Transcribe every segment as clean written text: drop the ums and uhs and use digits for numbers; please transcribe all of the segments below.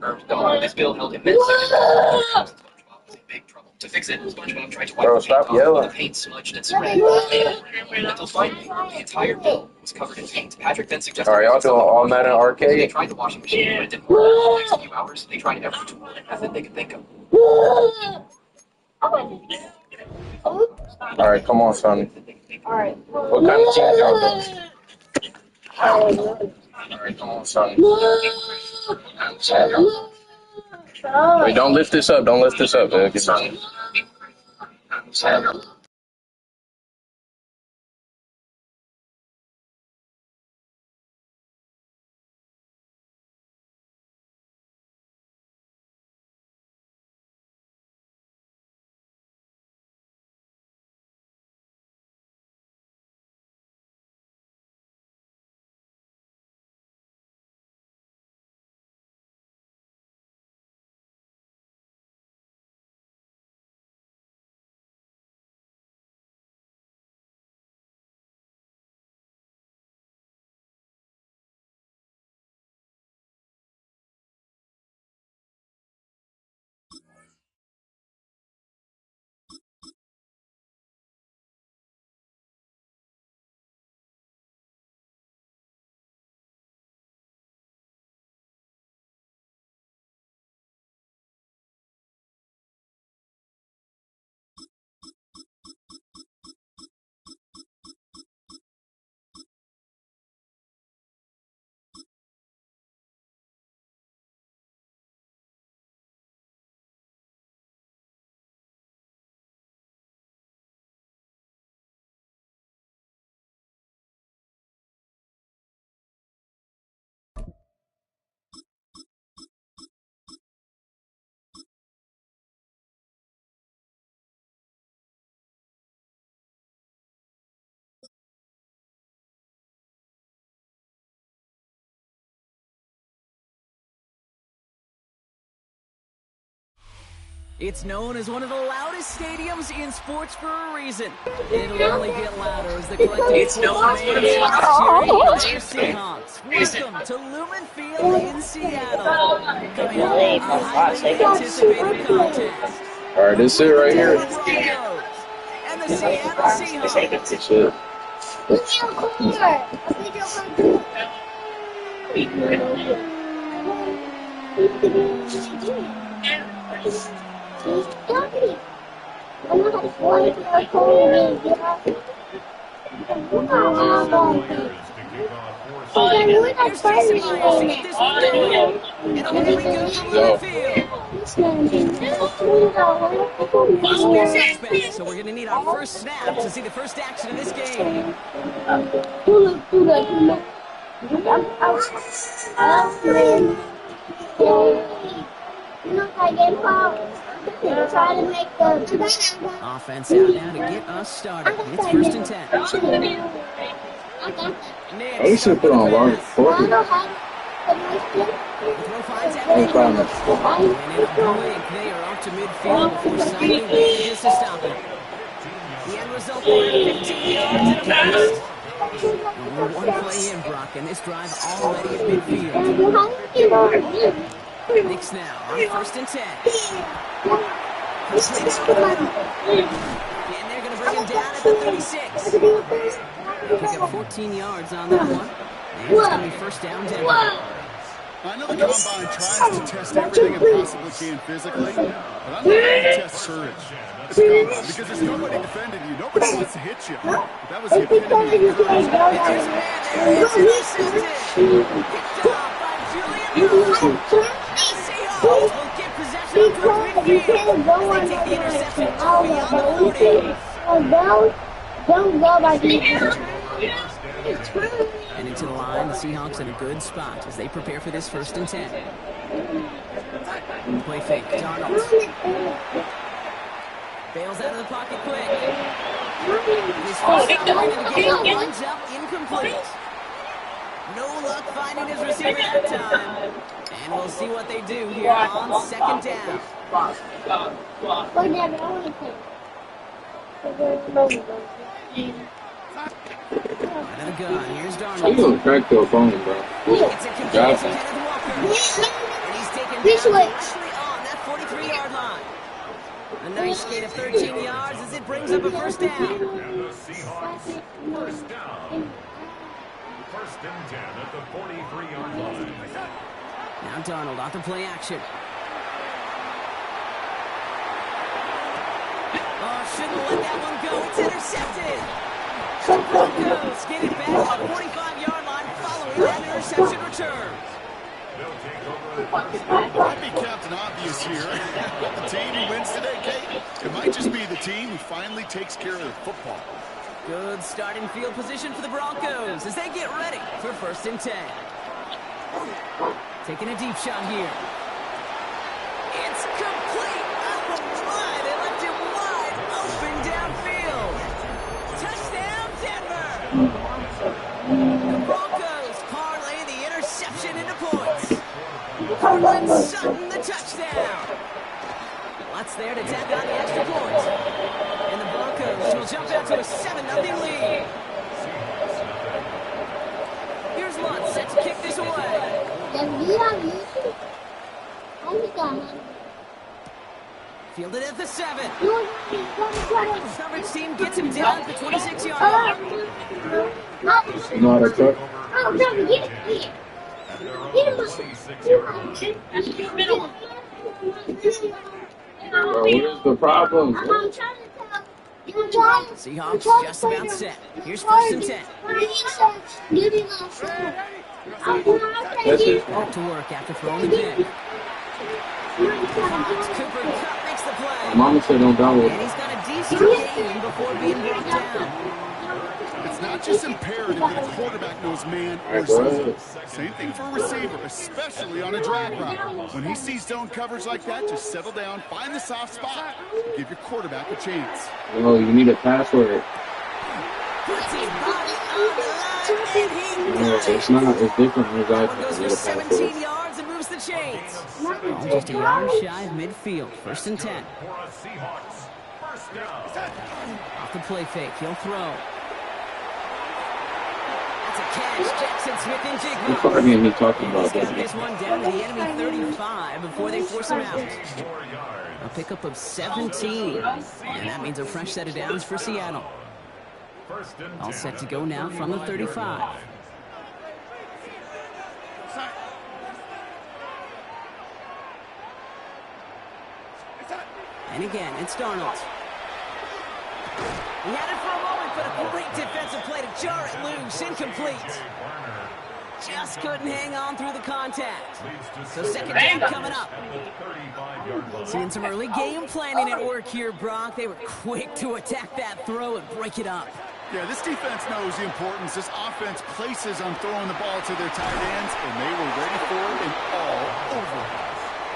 This bill held immense SpongeBob was in big trouble. To fix it, SpongeBob tried to wipe the paint off with a paint smudge that spread. Until finally, the entire bill was covered in paint. Patrick then suggested... Alright, y'all doing all Madden arcade? They tried the washing machine, but it didn't work. For the next few hours, they tried every tool and method they could think of. Alright, come on, son. Alright. What kind of cheese y'all doing? Alright, come on, son. Wait, don't lift this up. Don't lift this up, man. Get on. It's known as one of the loudest stadiums in sports for a reason. It'll only get louder as the collective fans cheering on their Seahawks. Welcome to Lumen Field in Seattle. Coming up, a highly anticipated contest. All right, this is it right here. And the Seattle Seahawks. So we're going to need our first snap to see the first action of this game. Offense out now to get us started. It's 1st and 10. We should put on large quarter. The throw finds out. And in a blink, they are up to midfield before Sunday manages to stop it. The end result, 15 yards and a burst. We're one play in, Brock, and this drive already at midfield. Knicks now on 1st and 10. And they're going to bring him down at the 36. Pick up 14 yards on that one. And it's going to be 1st down, Denver. I know the Combine tries to test everything it possibly can physically, but I'm not going to test courage. It's Combine, because there's nobody defending you. Nobody wants to hit you. But that was the epitome of courage. It's intercepted. Picked off by Julian. Seahawks will get possession of midfield as they take the interception beyond the 40. Don't go by the And into the line, the Seahawks in a good spot as they prepare for this 1st and 10. Play fake, Darnold. Bails out of the pocket quick. His first time into the game, lines up incomplete. No luck finding his receiver that time. And we'll see what they do here on 2nd down. Out of the gun, here's Darnold. I'm gonna crack your phone, bro. It's a completion to Kenneth Walker. And he's taken This way. nicely on that 43-yard line. A nice gain of 13 yards as it brings up a first down. And the Seahawks, first down. First and 10 at the 43-yard line. Now Darnold off the play action. Oh, shouldn't let that one go. It's intercepted. The Broncos get it back on the 45-yard line following that interception return. They'll take over first Might be Captain Obvious here. The team who wins today, Kate, it might just be the team who finally takes care of the football. Good starting field position for the Broncos as they get ready for first and 10. Taking a deep shot here. It's complete. Oh, my. They left it wide open downfield. Touchdown, Denver. The Broncos parlay the interception into points. Cortland Sutton, the touchdown. Lutz there to tap out the extra point. And the Broncos will jump out to a 7-0 lead. Here's Lutz set to kick this away. Fielded at the 7. Coverage team gets him down at the 26-yard line. You know how to cook? Oh, no, get it here. Bro, here's the problem. I'm trying to tell you. Seahawks just about set. Here's first and 10. This is Back to work after throwing the pick. Cooper Kupp makes the play. Mama said don't download. And he's got a decent game before being brought down. It's not just imperative that a quarterback knows man or zone. Same thing for a receiver, especially on a drag route. When he sees zone coverage like that, just settle down, find the soft spot, and give your quarterback a chance. No, you need a password. Puts his body on the line, and he No, got it. it's not. It's different on his One iPhone. goes You need for a 17 password. yards and moves the chains. Just a yard shy of midfield. First and 10. for a Seahawks. First down. Off the play fake. He'll throw. That's a catch. Jackson Smith and What Jigma. part game he talking about? He's got this one down to the enemy 35 before they force him out. 4 yards. A pickup of 17. And that means a fresh set of downs for Seattle. First and 10 All set to go now from the 35. And again, it's Darnold. He had it for a moment, but a great defensive play to jar it loose. Incomplete. Just couldn't hang on through the contact. So second down coming up. Seeing some early game planning at work here, Brock. They were quick to attack that throw and break it up. Yeah, this defense knows the importance this offense places on throwing the ball to their tight ends, and they were ready for it and all over it.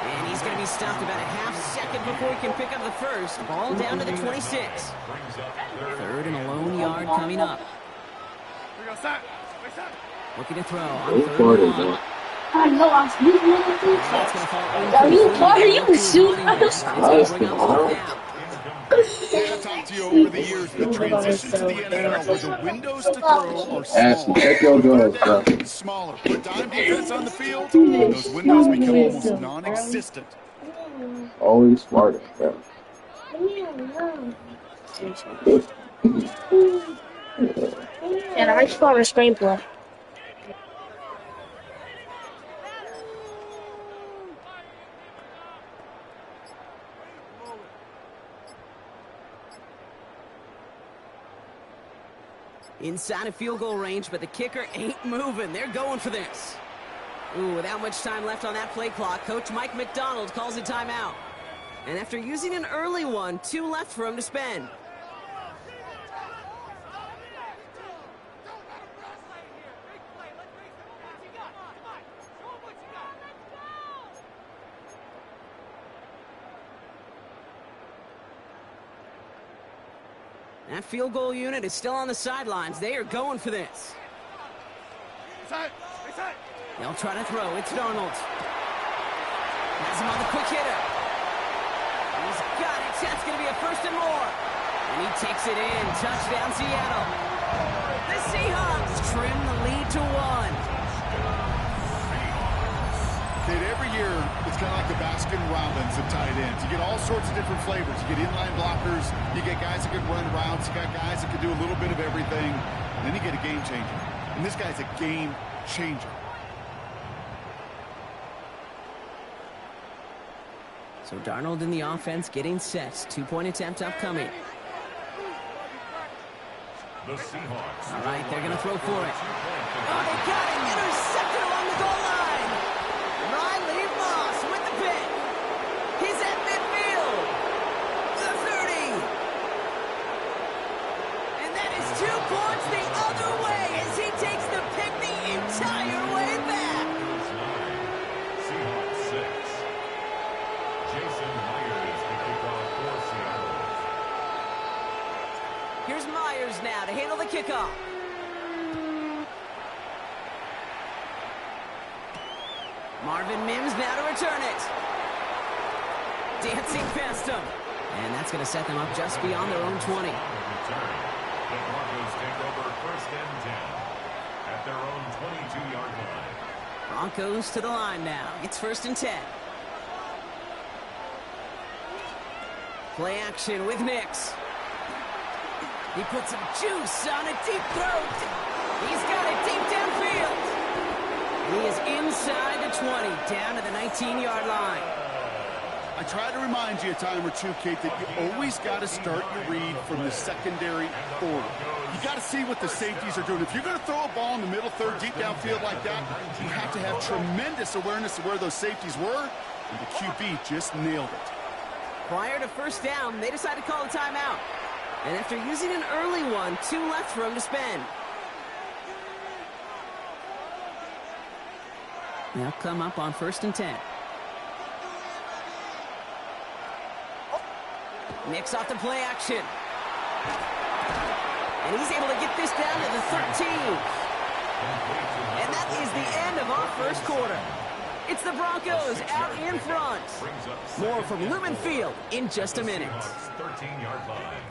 And he's going to be stopped about a half second before he can pick up the first. Ball down to the 26. Third and a lone yard coming up. Looking to throw on What third part and is one. that? I know I'm speaking. That's going to fall Are you incomplete. are you shoot? It's going to bring up fourth down. I've talked to you over the years, the transition to the NFL where the windows to throw are Ask small. him. Check your girls, bro. Smaller. Put dime defense on the field, and those windows become almost non-existent. Always smarter, bro. And I just got a screenplay. Inside of field goal range, but the kicker ain't moving. They're going for this. Ooh, without much time left on that play clock, Coach Mike McDonald calls a timeout. And after using an early one, 2 left for him to spend. That field goal unit is still on the sidelines. They are going for this. They'll try to throw. It's Darnold. Has him on the quick hitter. He's got it. That's going to be a first and more. And he takes it in. Touchdown, Seattle. The Seahawks trim the lead to 1. Kate, every year, it's kind of like the Baskin Robbins of tight ends. You get all sorts of different flavors. You get inline blockers. You get guys that can run routes. You got guys that can do a little bit of everything. And then you get a game changer. And this guy's a game changer. So Darnold in the offense getting set. 2-point attempt upcoming. The Seahawks. All right, they're going to throw for it. Oh, they got it. Intercepted along the goal line. Riley Moss with the pick. He's at midfield. The 30. And that is 2 points the other way as he takes the pick the entire way back. Seahawks 6. Jason Myers to kick off for Seattle. Here's Myers now to handle the kickoff. Marvin Mims now to return it. Dancing past him. And that's going to set them up just beyond their own 20. The Broncos take over 1st and 10 at their own 22-yard line. Broncos to the line now. It's 1st and 10. Play action with Nix. He puts some juice on a deep throat. He's got it deep downfield. He is inside the 20, down to the 19-yard line. I try to remind you a time or two, Kate, that you always got to start your read from the secondary forward. You got to see what the safeties are doing. If you're going to throw a ball in the middle third, deep downfield like that, you have to have tremendous awareness of where those safeties were, and the QB just nailed it. Prior to 1st down, they decided to call a timeout. And after using an early one, 2 left for him to spend. They'll come up on 1st and 10. Nix off the play action. And he's able to get this down to the 13. And that is the end of our 1st quarter. It's the Broncos out in front. More from Lumen Field in just a minute. 13-yard line.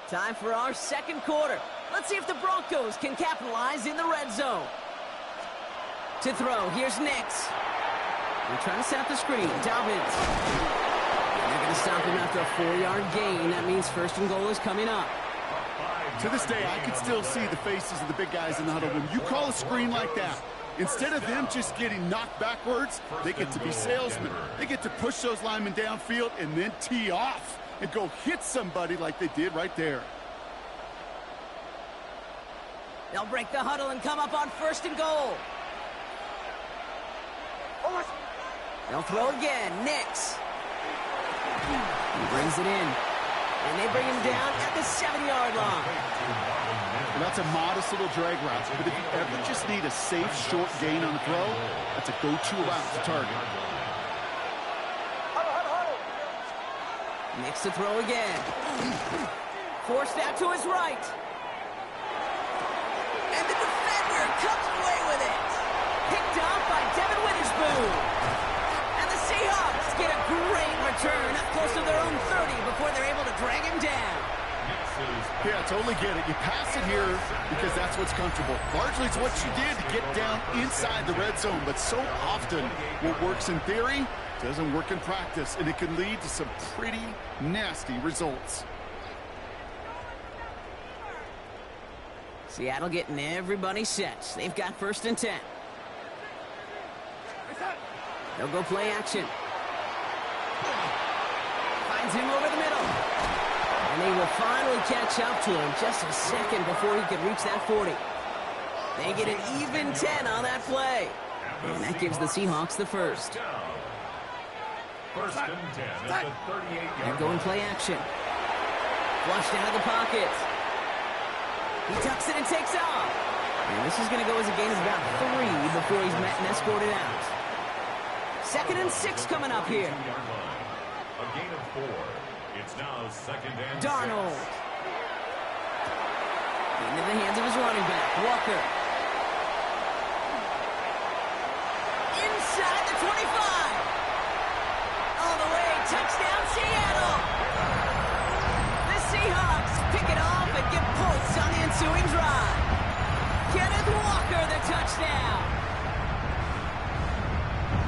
Time for our 2nd quarter. Let's see if the Broncos can capitalize in the red zone. To throw, here's Nix. They're trying to set up the screen. Dobbins. And they're going to stop him after a 4-yard gain. That means 1st and goal is coming up. To this day, I can still see the faces of the big guys in the huddle. When you call a screen like that, instead of them just getting knocked backwards, they get to be salesmen. They get to push those linemen downfield and then tee off and go hit somebody like they did right there. They'll break the huddle and come up on 1st and goal. They'll throw again. Nix. He brings it in. And they bring him down at the 7-yard line. Well, that's a modest little drag route. But if you ever just need a safe, short gain on the throw, that's a go-to route to target. Nix to throw again. Forced out to his right. And the defender comes away with it. Picked off by Devin Witherspoon. And the Seahawks get a great return up close to their own 30 before they're able to drag him down. Yeah, totally get it. You pass it here because that's what's comfortable. Largely it's what you did to get down inside the red zone. But so often what works in theory doesn't work in practice, and it can lead to some pretty nasty results. Seattle getting everybody set. They've got 1st and 10. They'll go play action. Finds him over the middle. And they will finally catch up to him just a second before he could reach that 40. They get an even 10 on that play. And that gives the Seahawks the 1st. 1st and 10 at the 38-yard They're going play action. Flushed out of the pocket. He tucks it and takes off. And this is going to go as a gain of about 3 before he's met and escorted out. 2nd and 6 coming up here. A gain of 4. It's now 2nd and 6. Darnold. Into the hands of his running back, Walker. inside the 25. All the way, touchdown Seattle. The Seahawks pick it off and get points on the ensuing drive. Kenneth Walker, the touchdown.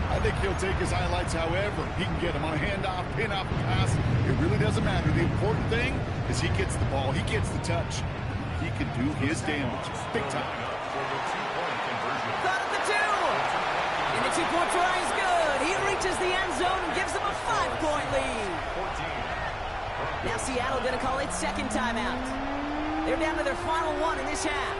I think he'll take his highlights however he can get them on a handoff, pin-off, pass. It really doesn't matter. The important thing is he gets the ball. He gets the touch. He can do his damage. Big time. Caught at the 2. And the 2-point try is good. He reaches the end zone and gives them a 5-point lead. Now Seattle going to call its second timeout. They're down to their final one in this half.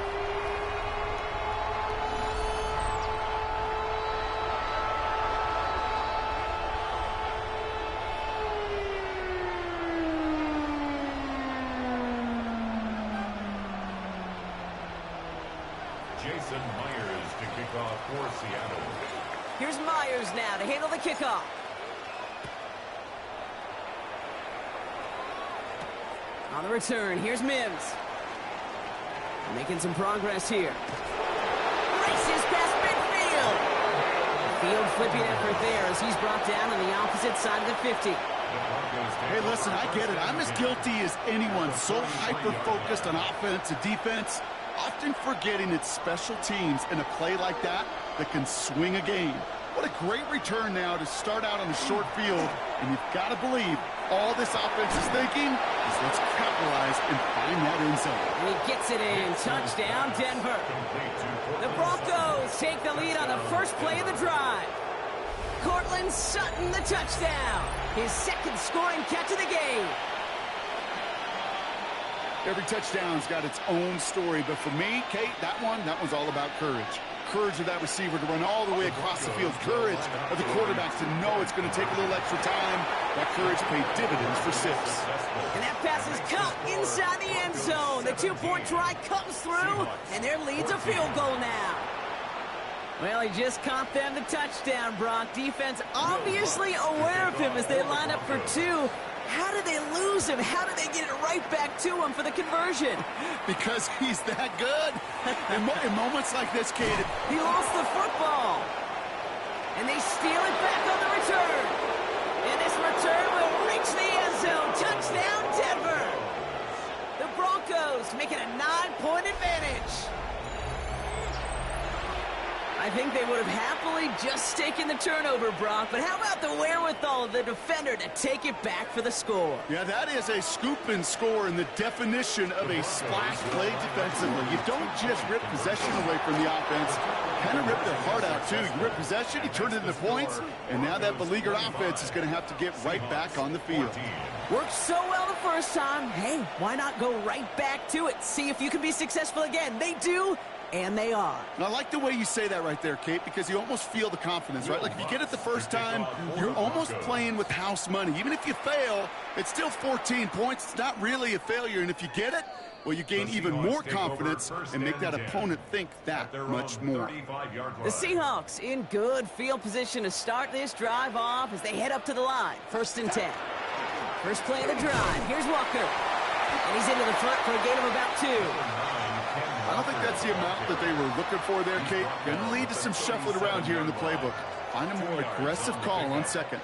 Jason Myers to kick off for Seattle. Here's Myers now to handle the kickoff. On the return, here's Mims. Making some progress here. Races past midfield. Field flipping effort there as he's brought down on the opposite side of the 50. Hey, listen, I get it. I'm as guilty as anyone. So hyper-focused on offense and defense, often forgetting it's special teams in a play like that can swing a game. What a great return now to start out on the short field. And you've got to believe all this offense is thinking is let's capitalize and find that end zone. And he gets it in. Touchdown, Denver. The Broncos take the lead on the first play of the drive. Cortland Sutton, the touchdown. His second scoring catch of the game. Every touchdown's got its own story, but for me, Kate, that one's all about courage. Courage of that receiver to run all the way across the field. Courage of the quarterbacks to know it's going to take a little extra time. That courage paid dividends for 6. And that pass is caught inside the end zone. The 2-point try comes through, and their lead's a field goal now. Well, he just caught them the touchdown, Brock. Defense obviously aware of him as they line up for 2. How did they lose him? How did they get it right back to him for the conversion? Because he's that good. In moments like this, Kate. He lost the football. And they steal it back on the return. And this return will reach the end zone. Touchdown, Denver. The Broncos make it a 9-point advantage. I think they would have happily just taken the turnover, Brock, but how about the wherewithal of the defender to take it back for the score? Yeah, that is a scoop and score in the definition of a splash play defensively. You don't just rip possession away from the offense, kind of rip their heart out, too. You rip possession, you turn it into points, and now that beleaguered offense is going to have to get right back on the field. Worked so well the first time. Hey, why not go right back to it? See if you can be successful again. They do. And they are. And I like the way you say that right there, Kate, because you almost feel the confidence, right? Like if you get it the first time, you're almost playing with house money. Even if you fail, it's still 14 points. It's not really a failure. And if you get it, well, you gain even more confidence and make that opponent think that much more. The Seahawks in good field position to start this drive off as they head up to the line. 1st and 10. First play of the drive. Here's Walker. And he's into the front for a gain of about 2. I don't think that's the amount that they were looking for there, Kate. Going to lead to some shuffling around here in the playbook. Find a more aggressive call on second.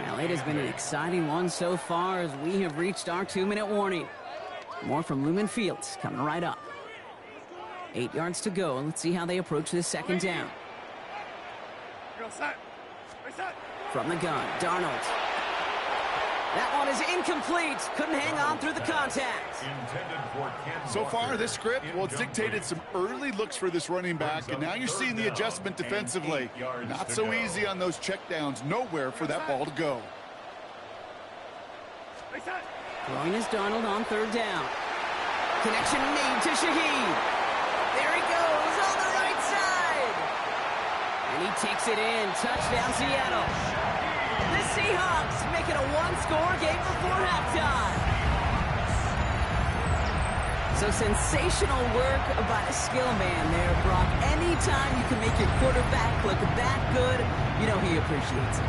Well, it has been an exciting one so far as we have reached our 2-minute warning. More from Lumen Fields coming right up. 8 yards to go. Let's see how they approach this second down. From the gun, Darnold. That one is incomplete. Couldn't hang on through the contact. So far, this script, well, it's dictated some early looks for this running back, and now you're seeing the adjustment defensively. Not so easy on those checkdowns. Nowhere for that ball to go. Throwing is Darnold on 3rd down. Connection made to Shaheed. There he goes on the right side. And he takes it in. Touchdown, Seattle. The Seahawks make it a 1-score game before halftime. So sensational work by a skill man there, Brock. Anytime you can make your quarterback look that good, you know he appreciates it.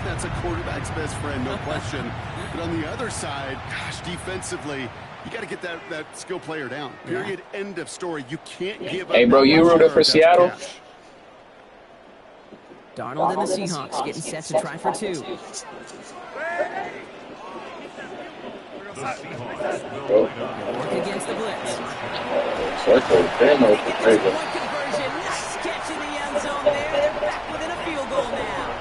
That's a quarterback's best friend, no question. But on the other side, gosh, defensively, you got to get that skill player down. Period. Yeah. End of story. You can't give up. Hey, bro, you rooted for Seattle? Darnold and the Seahawks getting set to try for 2. The Seahawks will line up. Work against the blitz. Circle, Daniel, Point conversion. Nice catch in the end zone there. They're back within a field goal now.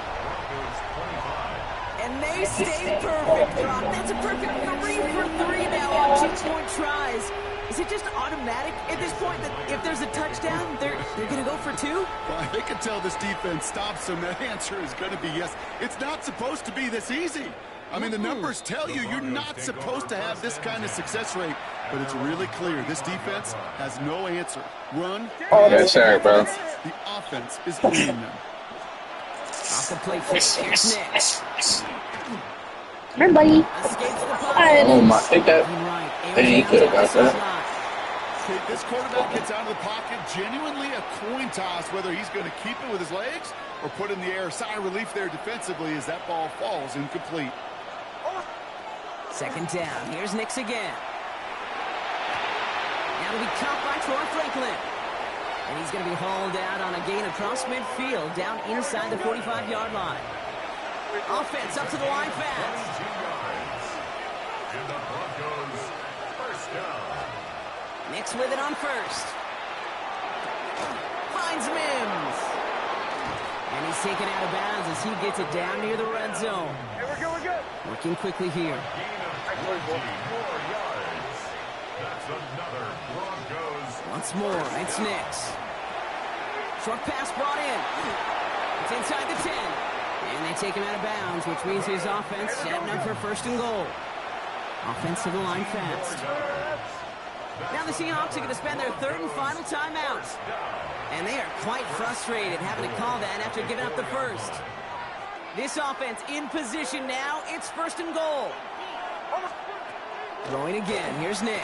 And they stay perfect, Brock. That's a perfect 3 for 3 now on 2-point tries. Is it just automatic at this point that if there's a touchdown, they're going to go for 2? Well, they can tell this defense stops them. The answer is going to be yes. It's not supposed to be this easy. I mean, the numbers tell you you're not supposed to have this kind of success rate, but it's really clear this defense has no answer. Run. Oh, that's sorry, bro. The offense is eating them. Off the plate fake. Here's Nix. Everybody. Escapes the pocket. Oh, my. Think that. Right. Hey, he could have got that. Okay, this quarterback gets out of the pocket, genuinely a coin toss, whether he's going to keep it with his legs or put it in the air. Sigh of relief there defensively as that ball falls incomplete. Second down. Here's Nix again. Now to be caught by Troy Franklin. And he's going to be hauled out on a gain across midfield down inside the 45-yard line. Offense up to the line fast. 22 yards. And the Broncos first down. Nix with it on first. Finds Mims. And he's taken out of bounds as he gets it down near the red zone. Hey, we're good. Working quickly here. Gain of 24 yards. That's another Broncos. Once more, it's Nix. Short pass brought in. It's inside the 10. And they take him out of bounds, which means his offense setting up for first and goal. Offense to the line fast. Now the Seahawks are going to spend their third and final timeout. And they are quite frustrated having to call that after giving up the first. This offense in position now. It's first and goal. Throwing again. Here's Nix.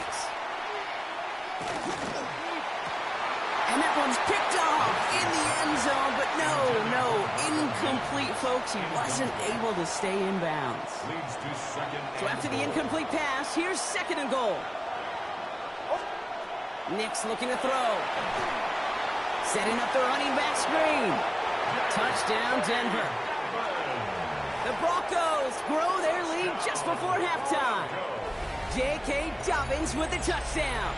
And that one's picked off in the end zone, but no, incomplete, folks. He wasn't able to stay in bounds. Leads to second. So after the incomplete pass, here's second and goal. Nix looking to throw. Setting up the running back screen. Touchdown, Denver. The Broncos grow their lead just before halftime. J.K. Dobbins with the touchdown.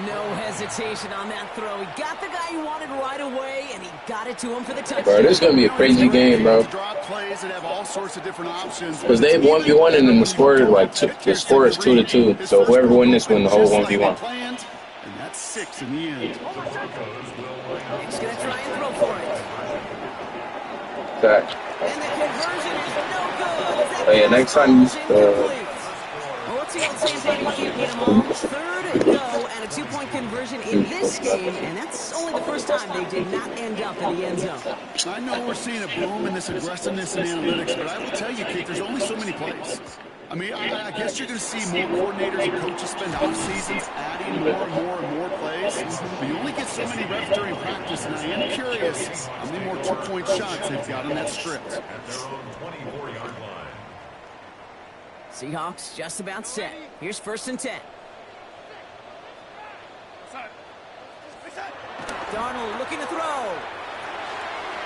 No hesitation on that throw. He got the guy he wanted right away, and he got it to him for the touchdown. Bro, this is going to be a crazy game, bro. Plays that have all sorts of different options. Because they have 1v1 and then the score is like the score is 2-2. So whoever wins this win the whole 1v1. And that's 6 in the end. He's going to try and throw for it. Back. And the conversion is no good. Oh, yeah, next time Well, what's the old saying, buddy? You can't get them all. Third and go, and a 2-point conversion in this game, and that's only the first time they did not end up in the end zone. I know we're seeing a boom in this aggressiveness in analytics, but I will tell you, Kate, there's only so many plays. I mean, I guess you're going to see more coordinators and coaches spend off seasons adding more plays. But you only get so many reps during practice, and I am curious how many more 2-point shots they've got on that script. At their own 24-yard line. Seahawks just about set. Here's first and 10. Darnold looking to throw.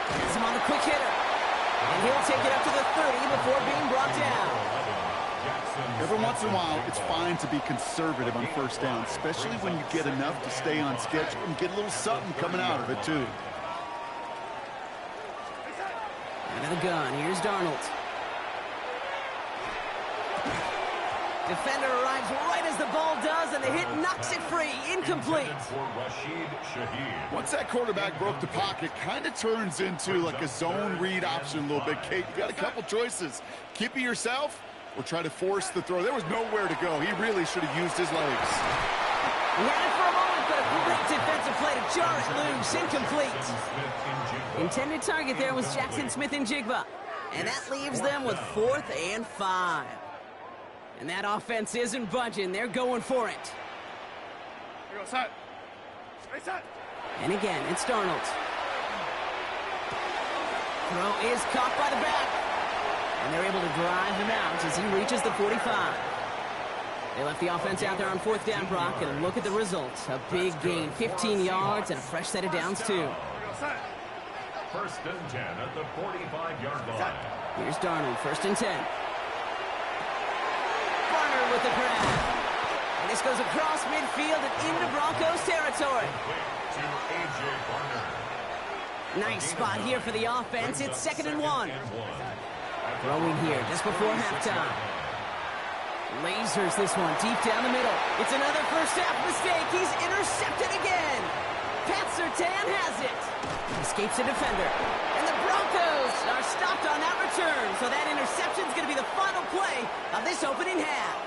Has him on a quick hitter. And he'll take it up to the 30 before being brought down. Every once in a while, it's fine to be conservative on first down, especially when you get enough to stay on schedule and get a little something coming out of it, too. Out of the gun, here's Darnold. Defender arrives right as the ball does, and the hit knocks it free. Incomplete. Once that quarterback broke the pocket, kind of turns into like a zone read option a little bit. Kate, you got a couple choices. Keep it yourself or try to force the throw. There was nowhere to go. He really should have used his legs. He had it for a moment, but a great defensive play to jar it loose. Incomplete. Intended target there was Jackson Smith-Njigba. And that leaves them with 4th and 5. And that offense isn't budging. They're going for it. And again, it's Darnold. Throw is caught by the back. And they're able to drive him out as he reaches the 45. They left the offense out there on 4th down, Brock, and look at the results. A big gain, 15 yards, and a fresh set of downs, too. First and 10 at the 45-yard line. Here's Darnold, first and 10. Barner with the grab. And this goes across midfield and into Broncos territory. To A.J. Barner. Nice spot here for the offense. It's 2nd and 1. Throwing here just before halftime. Lasers this one deep down the middle. It's another first half mistake. He's intercepted again. Pat Surtain has it. Escapes a defender. And the Broncos are stopped on that return. So that interception is going to be the final play of this opening half.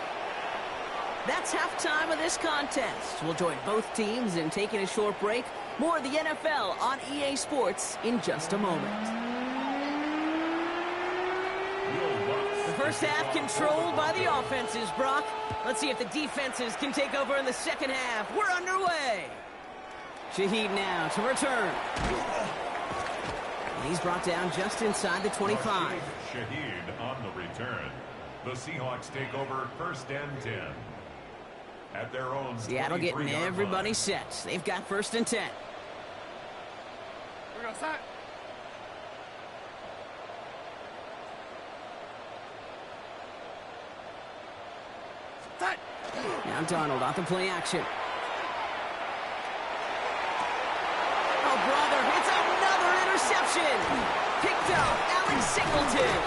That's halftime of this contest. We'll join both teams in taking a short break. More of the NFL on EA Sports in just a moment. The first half controlled by the offenses, Brock. Let's see if the defenses can take over in the second half. We're underway. Shaheed now to return. And he's brought down just inside the 25. Shaheed on the return. The Seahawks take over first and 10. At their own Seattle getting everybody set. They've got first and 10. We're going to start. Now Donald off the play action. Oh, brother, it's another interception. Picked up Alex Singleton.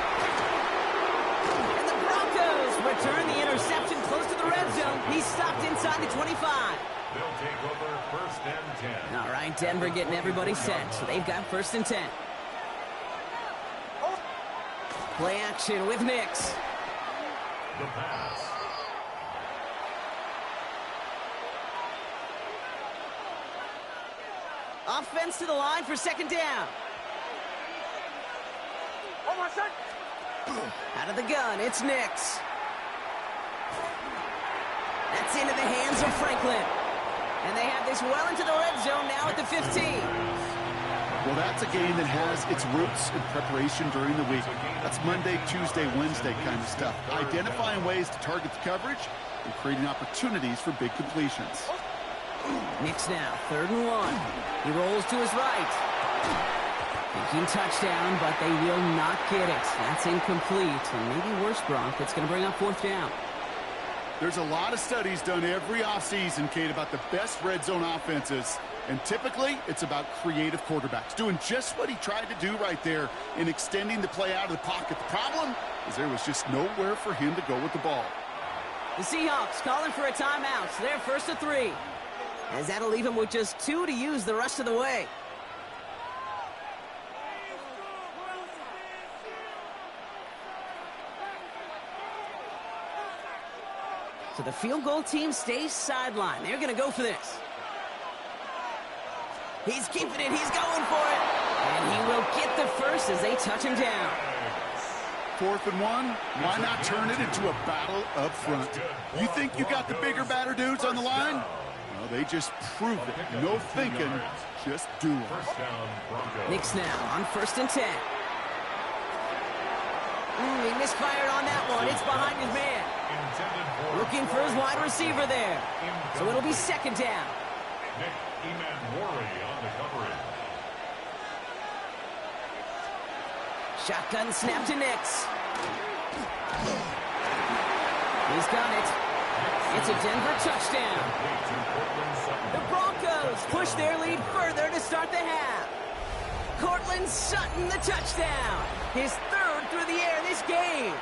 And the Broncos return the interception close to the red zone. He's stopped inside the 25. They'll take over first and 10. All right, Denver getting everybody set. So they've got first and 10. Play action with Nix. The pass. Offense to the line for second down. Out of the gun, it's Nix. That's into the hands of Franklin. And they have this well into the red zone now at the 15. Well, that's a game that has its roots in preparation during the week. That's Monday, Tuesday, Wednesday kind of stuff. Identifying ways to target the coverage and creating opportunities for big completions. Nix now, 3rd and 1. He rolls to his right. Thinking touchdown, but they will not get it. That's incomplete, and maybe worse, Brock. It's going to bring up 4th down. There's a lot of studies done every offseason, Kate, about the best red zone offenses. And typically, it's about creative quarterbacks doing just what he tried to do right there in extending the play out of the pocket. The problem is there was just nowhere for him to go with the ball. The Seahawks calling for a timeout. So they're 1st and 3. As that'll leave him with just 2 to use the rest of the way. So the field goal team stays sidelined. They're going to go for this. He's keeping it. He's going for it. And he will get the first as they touch him down. 4th and 1, why not turn it into a battle up front? You think you got the bigger, badder dudes on the line? Well, they just proved it. No thinking, just do it. Nix now on 1st and 10. He misfired on that one. It's behind his man. Looking for his wide receiver there. So it'll be 2nd down. Shotgun snap to Nix. He's got it. It's a Denver touchdown. The Broncos push their lead further to start the half. Cortland Sutton the touchdown. His 3rd through the air this game.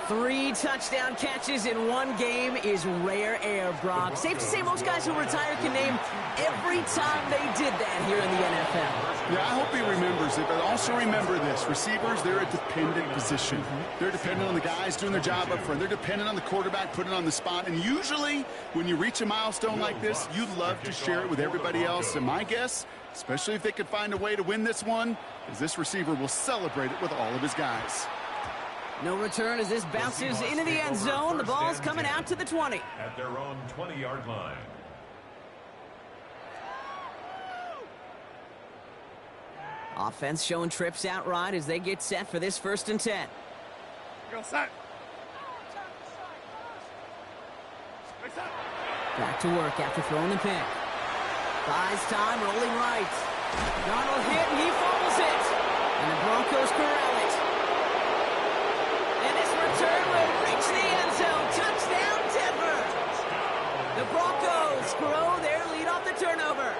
3 touchdown catches in one game is rare air, Brock. Safe to say most guys who retire can name every time they did that here in the NFL. Yeah, I hope he remembers it, but also remember this. Receivers, they're a dependent position. They're dependent on the guys doing their job up front. They're dependent on the quarterback putting it on the spot. And usually, when you reach a milestone like this, you love to share it with everybody else. And my guess, especially if they could find a way to win this one, is this receiver will celebrate it with all of his guys. No return as this bounces into the end zone. The ball's coming out to the 20. At their own 20-yard line. Offense showing trips out right as they get set for this 1st and 10. Back to work after throwing the pick. Buys time, rolling right. Darnold hit, and he fumbles it. And the Broncos corral it. And this return will reach the end zone. Touchdown, Denver. The Broncos grow their lead off the turnover.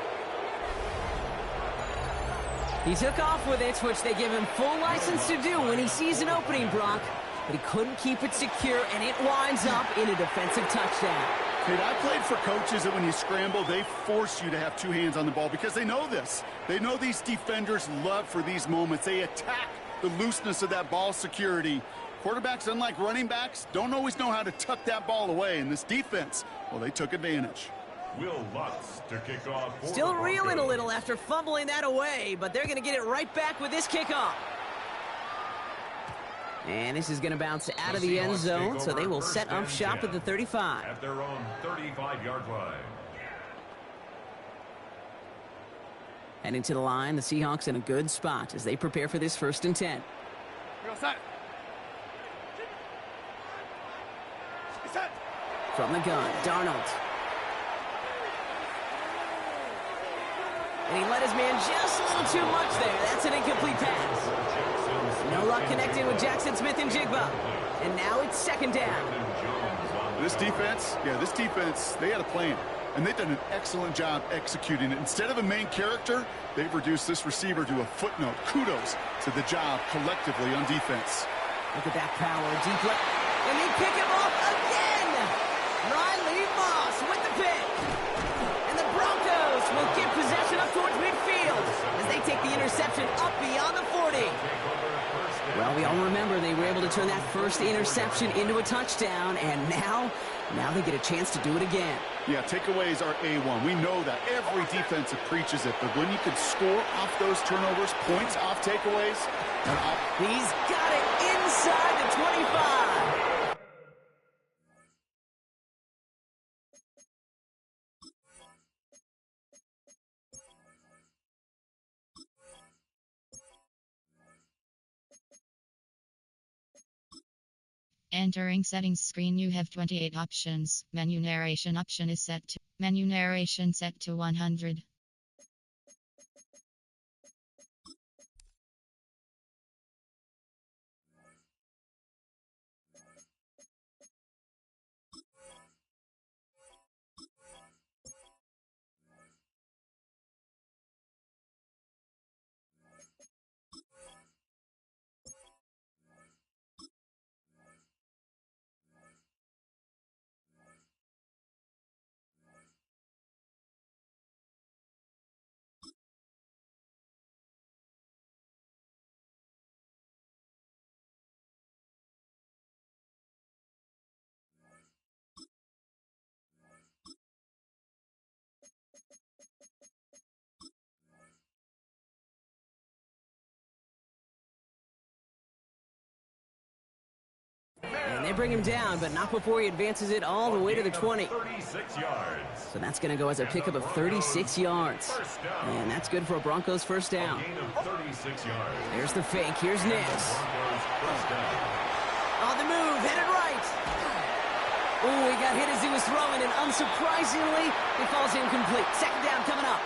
He took off with it, which they give him full license to do when he sees an opening, Brock. But he couldn't keep it secure, and it winds up in a defensive touchdown. Kate, I played for coaches that when you scramble, they force you to have two hands on the ball because they know this. They know these defenders love for these moments. They attack the looseness of that ball security. Quarterbacks, unlike running backs, don't always know how to tuck that ball away. In this defense, well, they took advantage. Will Lutz to kick off. Still reeling a little after fumbling that away, but they're going to get it right back with this kickoff. And this is going to bounce out of the end zone, so they will set up shop at the 35. At their own 35-yard line. Heading to the line, the Seahawks in a good spot as they prepare for this 1st and 10. From the gun, Darnold. And he let his man just a little too much there. That's an incomplete pass. No luck connecting with Jackson Smith and Jigba. And now it's 2nd down. This defense, they had a plan. And they've done an excellent job executing it. Instead of a main character, they've reduced this receiver to a footnote. Kudos to the job collectively on defense. Look at that power, deep left. And they pick him off again! Riley Moss with the pick. And the Broncos will get possession up towards midfield as they take the interception up beyond the 40. Well, we all remember they were able to turn that first interception into a touchdown, and now they get a chance to do it again. Yeah, takeaways are A1. We know that. Every defensive preaches it, but when you can score off those turnovers, points off takeaways, he's got it inside the 25. Entering settings screen, you have 28 options. Menu narration option is set to menu narration set to 100. And they bring him down, but not before he advances it all the way to the 20. 36 yards. So that's going to go as a pickup of 36 yards. And that's good for a Broncos 1st down. Gain of 36 yards. There's the fake. Here's Nix. Broncos 1st down. On the move, headed right. Oh, he got hit as he was throwing, and unsurprisingly, it falls incomplete. 2nd down coming up.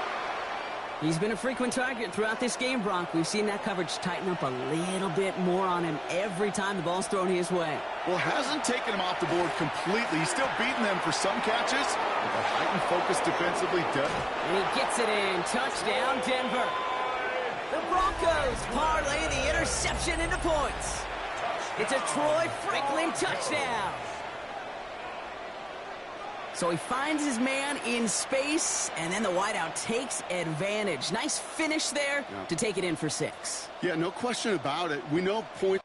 He's been a frequent target throughout this game, Bronk. We've seen that coverage tighten up a little bit more on him every time the ball's thrown his way. Well, hasn't taken him off the board completely. He's still beating them for some catches, but the heightened focus defensively does. And he gets it in. Touchdown, Denver. The Broncos parlay the interception into points. It's a Troy Franklin touchdown. So he finds his man in space, and then the wideout takes advantage. Nice finish there to take it in for 6. Yeah, no question about it. We know point.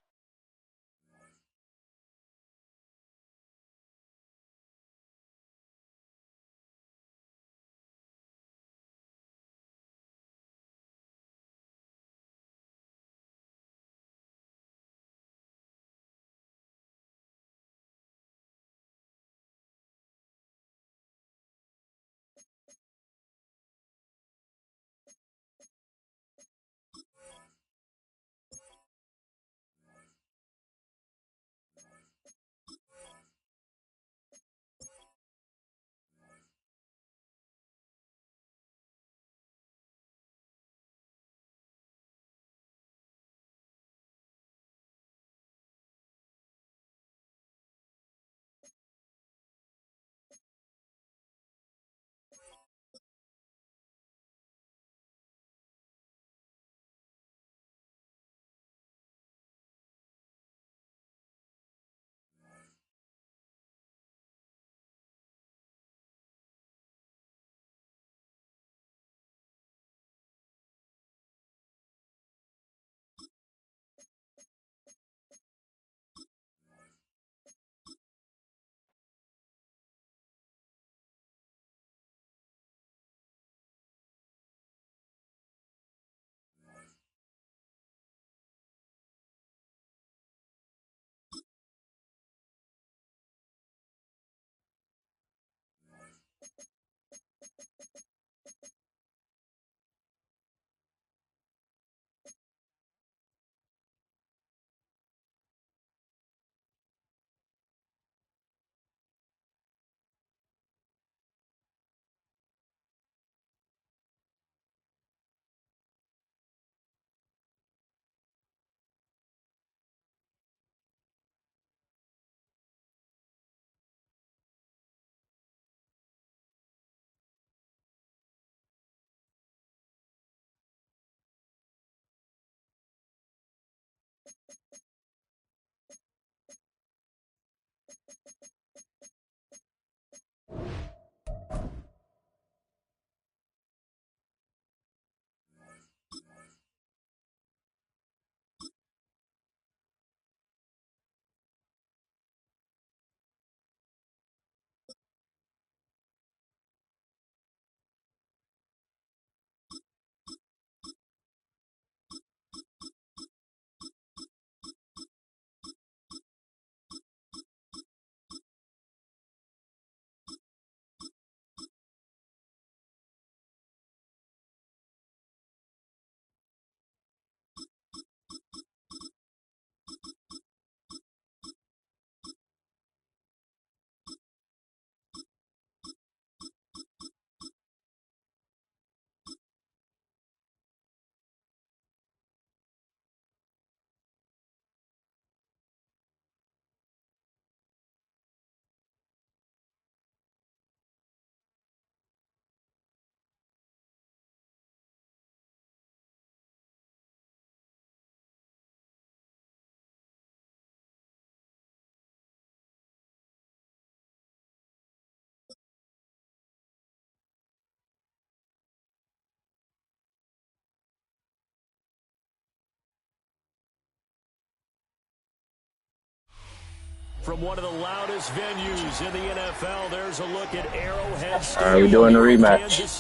From one of the loudest venues in the NFL, there's a look at Arrowhead Stadium. All right, we're doing the rematch.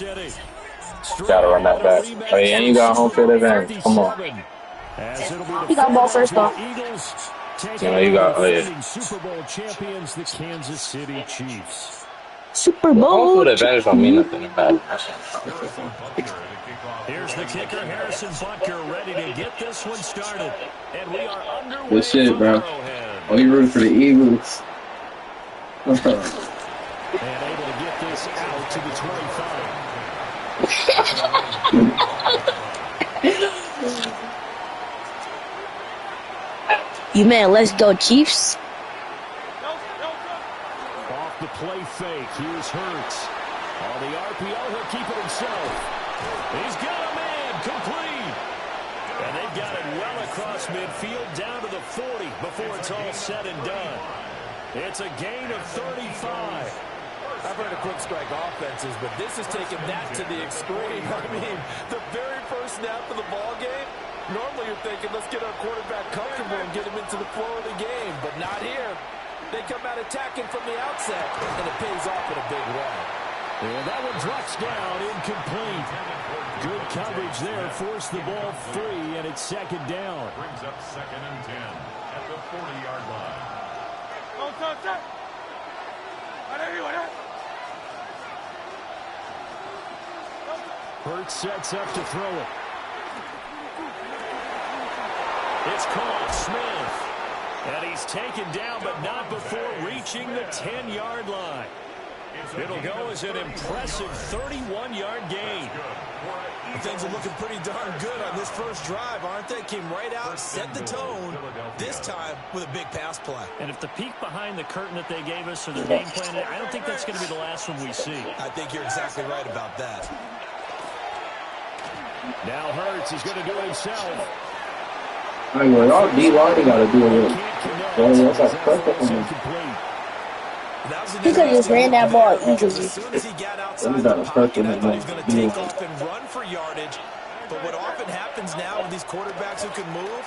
Gotta run that back. Oh, yeah, and you got home field advantage. Come on. He got ball first, though. Yeah, you got, oh, yeah. Super Bowl champions, the Kansas City Chiefs. Super Home Bowl. field advantage don't mean nothing about it. Here's the kicker, Harrison Butker, ready to get this one started. And we are underway. Good shit, bro. Oh, he rooting for the Eagles. And able to get this out to the 25. You man, let's go Chiefs. Off the play fake, here's Hurts. On the RPO, he'll keep it himself. He's got a man, complete. And they've got it well across midfield, down to the 40 before it's all said and done. It's a gain of 35. I've heard of quick strike offenses, but this is taking that to the extreme. I mean, the very first snap of the ball game, normally you're thinking, let's get our quarterback comfortable and get him into the flow of the game, but not here. They come out attacking from the outset, and it pays off in a big way. And that one drops down, incomplete. Good coverage there, forced the ball free, and it's second down. Brings up 2nd and 10 at the 40-yard line. Hurts sets up to throw it. It's caught, Smith. And he's taken down, but not before reaching the 10-yard line. It'll go as an impressive 31-yard gain. Things are looking pretty darn good on this first drive, aren't they? Came right out, set the tone, this time with a big pass play. And if the peek behind the curtain that they gave us or their game plan, I don't think that's going to be the last one we see. I think you're exactly right about that. Now Hurts is going to do it himself. I mean, all D-line got to do it. That's like perfect. He could have just ran that ball easily. As soon as he got outside the pocket, I thought he was going to take off and run for yardage. But what often happens now with these quarterbacks who can move,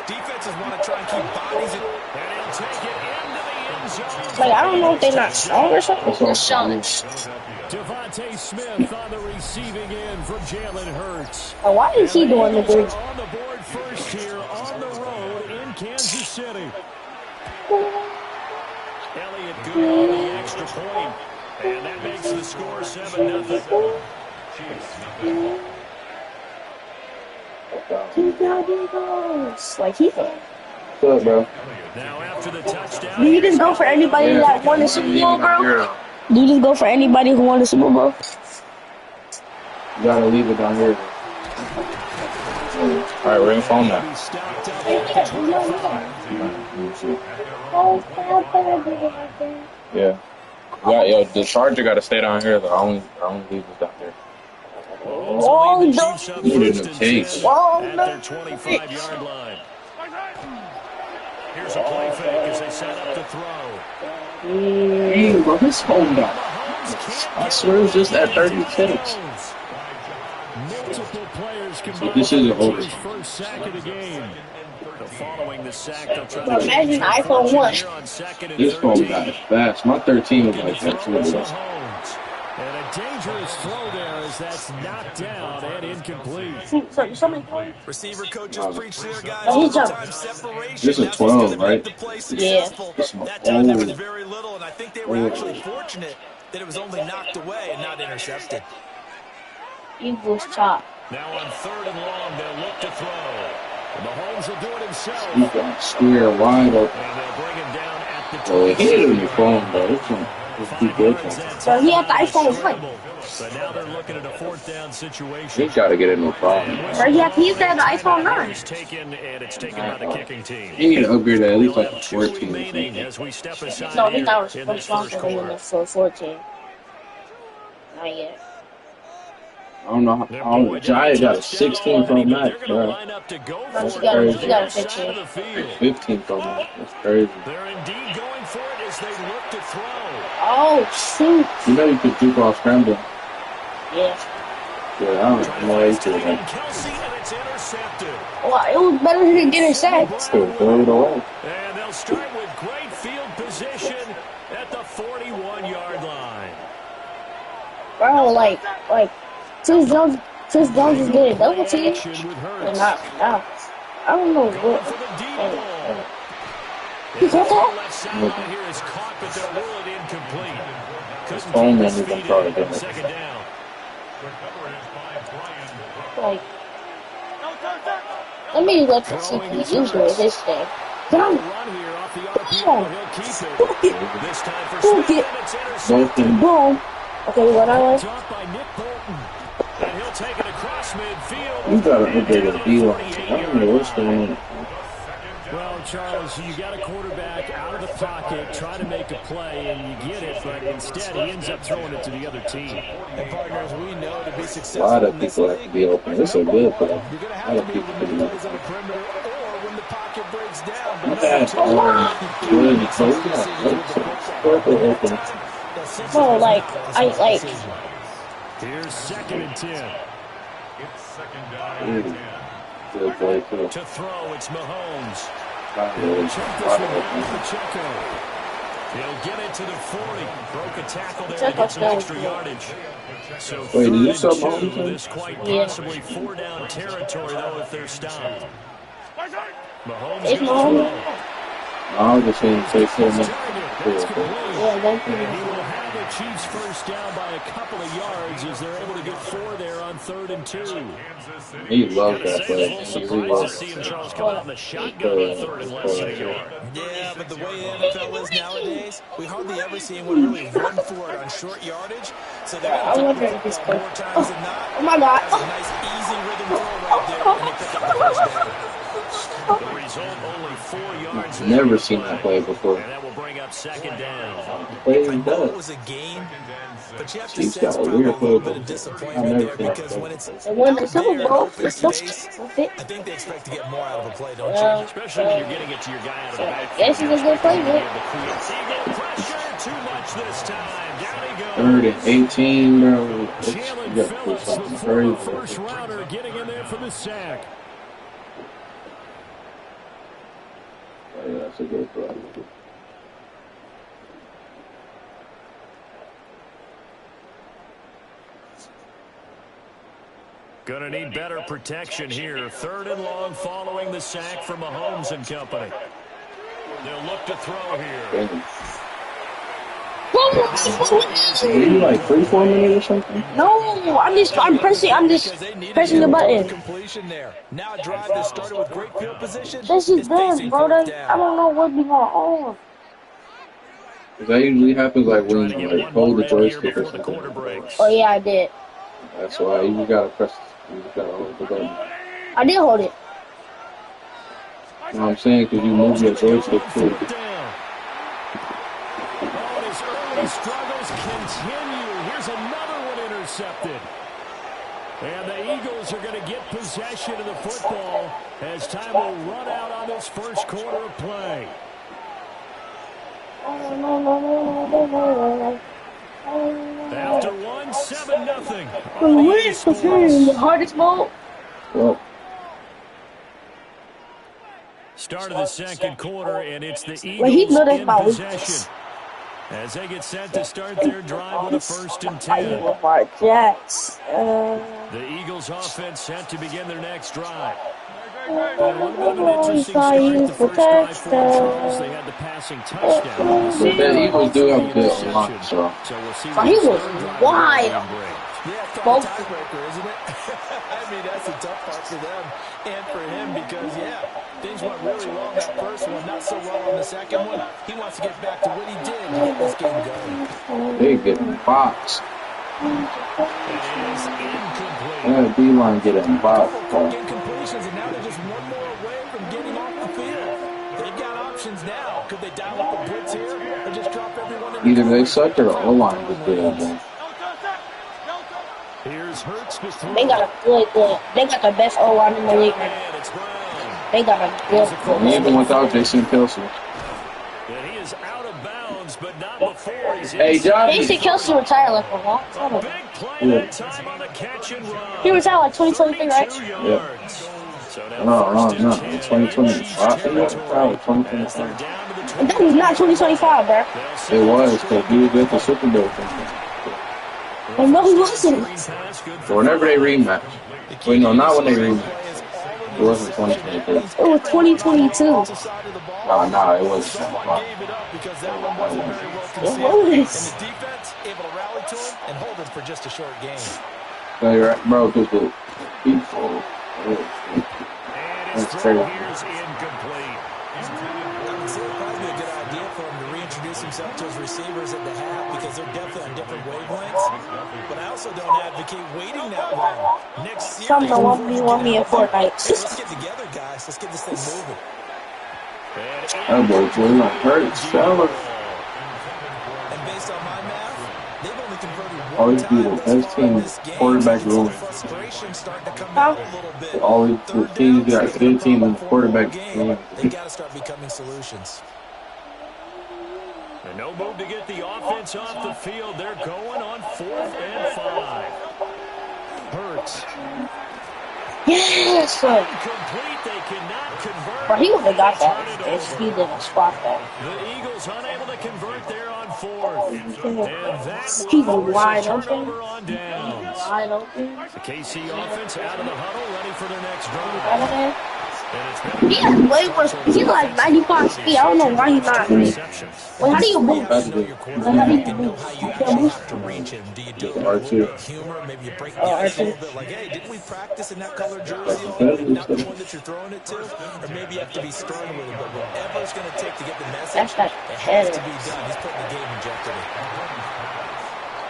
defenses want to try and keep bodies in. And he'll take it into the end zone. Like, I don't know if they're not strong or something. They're strong. Devontae Smith on the receiving end from Jalen Hurts. Oh, why is he doing the bridge? On the board first here on the road in Kansas City. Elliott good on the extra point. And that makes the score 7-0. Like, he can. Good, bro. Now after the touchdown. Do you just go for anybody that won the Super Bowl, bro? Do you just go for anybody who won the Super Bowl? You gotta leave it down here. Alright, we're in phone now. Yeah. Yo, the charger gotta stay down here though. I only leave it down here. Whoa, no. You didn't chase. Whoa, At no. their 25-yard line. Here's a play fake as they set up to throw. Hey, bro, his phone down. I swear it was just at 36. Multiple players So this isn't over. first sack of the game. Following the sack, they'll try to imagine iPhone 1. This phone got fast. My 13 was like that too. And a dangerous throw there as that's knocked down and incomplete. Receiver coaches preach to their guys Oh, all he the jumped. time. Separation. This is That's what's 12, gonna right? make the play successful. That time there was very little, and I think they were actually fortunate that it was only knocked away and not intercepted. Eagles top. Now on 3rd and long, they'll look to throw. Mahomes will do it himself. You got square wide open. And they'll bring him down at the Oh, hit it on your phone, bro. It's too good. So he had the iPhone 1. But now they're looking at a 4th down situation. He got to get in no problem. Or he had the iPhone 9. It's taken by the kicking team. He need to upgrade at least like a 14 or something. As we step aside No, he's not in this responsible first for quarter. enough for 14. Not yet. I don't know how Jai got a 16 Pro Max, bro. No, he got a 15. 15 Pro Max. That's crazy. They're indeed going for it as they look to throw. Oh, shoot. You know you could juke off scrambling. Yeah. Yeah, I don't know why you could do that. Kelsey, and it's intercepted. Well, it was better than getting sacked. Throw it away. And they'll start with great field Bro, like, Chris Jones is getting double team. But not now. I don't know what. You got that? His phone man is going to try to get it. Like, let me let the CP usually this thing. Boom! Boom! Okay, what I like. You got to upgrade the D-line. I don't know what's going on. Well, Charles, you got a quarterback out of the pocket trying to make a play, and you get it, but instead he ends up throwing it to the other team. And partners, we know to be A successful lot of people have to be open. It's a good play. you're going to A have lot to of be people able to do make it. plays on the perimeter or when the pocket breaks down. But Good. So it's not open. Bro, like, Here's 2nd and 10. It's second down and 10. Good play, too. To throw, it's Mahomes. He'll get it to the 40. Broke a tackle there to get some extra yardage. So Wait, did you 3rd sub and 2. Mahomes? This quite possibly 4-down territory, though, if they're stopped. Mahomes it's goes Mahomes. I was just saying, say so much. Yeah, that's And he will have the Chiefs first down by a couple of yards as they're able to get 4 there on 3rd and 2. He loves that play. He really Surprised to loves see him, it. Charles, come out in the shotgun on 3rd and less than a yard. Yeah, but the way the NFL is nowadays, we hardly ever see anyone really run for it on short yardage. So they're I going wonder to if this more times than not. Oh my God. That's a nice, easy rhythm throw right there, and they pick up the first down. The result, only 4 yards. Never seen that play before. And that will bring up 2nd down. Play I him know it does. was a game, but you have to Chiefs sense got a probably a weird little play. bit of I've disappointment never there seen because that when it's And when the out Super there in Bowl, open it's so space, fit. I think they expect to get more out of a play, don't Yeah. you? Especially when you're getting it to your guy out of the backfield. Yes, he's a good player. Pressure too much this time. Down he goes. 3rd and 18, bro. You Jalen got to do Phillips, the something former crazy. first rounder, getting in there for the sack. Oh, yeah, that's a good play. Gonna need better protection here. 3rd and long following the sack from Mahomes and company. They'll look to throw here. Did you like 3-4 minutes or something? No, I'm just pressing the button. Completion there. Now a drive that started with great field position. This is good, bro. I don't know what be going on. That usually happens like when you like hold the joystick or something. Oh yeah, I did. That's why you gotta press. You just gotta hold the button. I did hold it. You know what I'm saying? Because you move your joystick too. His early struggles continue. Here's another one intercepted. And the Eagles are going to get possession of the football as time will run out on this first quarter of play. After 1, 7-0. The hardest ball. Well, Start of the second quarter, and it's the Well, he Eagles know that's in my possession. weakness. As they get set to start their drive with a 1st and 10. Jets. The Eagles offense set to begin their next drive. A little bit of an interesting start the first drive for Charles. They had the passing touchdown. but the Eagles do have a good line, so. We'll see But he was wide. Yeah, Both. tiebreaker, isn't it? I mean, that's a tough part for them and for him because, yeah, things went really well in that first one, not so well on the second one. He wants to get back to what he did and get this game going. They getting boxed. It is incomplete. Yeah, D-line getting boxed. Getting completions, and now they're just one more away from getting off the field. They've got options now. Could they dial up a blitz here or just drop everyone in? Either they suck or the O-line was good. Man. Here's Hurts to throw. They got a good. They got the best O-line in the league. They got a good. Even without Jason Kelsey. And he is out of bounds, but not before he's Hey, Johnny. Jason Kelsey retired like a long time ago. Big play that time on the catch and run. He retired like 2023, right? 32 Yeah. yards. So now No, 1st and 10 in 2025. Chiefs Probably territory. 2025. Down to the That was not 2025, bro. It was, because he was at the Super Bowl. Oh, no, he wasn't. So whenever they rematch. Wait, no, not when they rematch. It wasn't 2023. It was 2022. No, it wasn't. It was. And the defense able to rally to him and hold him for just a short game. Bro, because the people. That's crazy. I would say it'd probably be a good idea for him to reintroduce himself to his receivers at the half because they're definitely on different wavelengths. But I also don't advocate waiting that long. Next series, Someone want me in Fortnite. let's get together, guys. Let's get this thing moving. That boy's really not hurt, fella. And based on my math, they've only converted Always one be time the best team quarterback room. frustration starting to come out a little bit. Always the teams got good team and quarterback room. They got to start becoming solutions. And no move to get the offense off the field. They're going on 4th and 5. Hurts. Yes, sir. Complete. They cannot convert. Bro, he would have got that if he didn't spot that. The Eagles unable to convert there on 4th. And that He's will force wide a open. turnover on downs. Wide open. The KC offense out of the huddle, ready for their next drive. Out of there. And it's been He has way worse. He like 95 speed. I don't know why he's not. Wait, how do you move? How do you move? You can't move. To reach him, do you do R2. humor? Maybe you break the ice a little bit. Like, hey, didn't we practice in that color jersey? Not the one that you're throwing it to, or maybe you have to be stern with him. But whatever it's going to take to get the message, That's it has to be done. He's putting the game in jeopardy.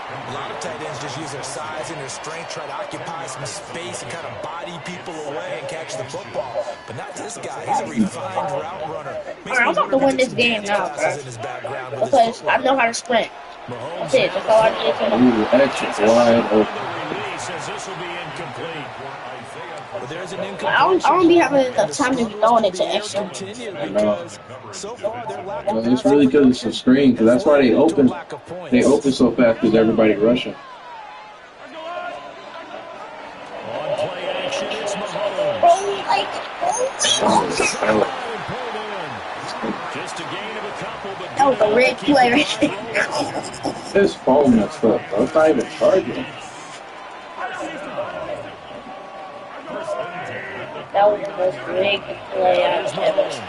A lot of tight ends just use their size and their strength, try to occupy some space and kind of body people away and catch the football. But not this guy. He's a refined route runner. Alright, I'm about to win this game now, bro. Because I know how to sprint. That's it. That's all I need to know. Ooh, extra wide open. But there's an I don't be having enough time to be throwing it to extra. Well, it's really because it's a screen, because that's why they open. They open so fast because everybody rushing. That was a red play right there. His phone messed up. That's not even charging. That was the most big play I've ever seen.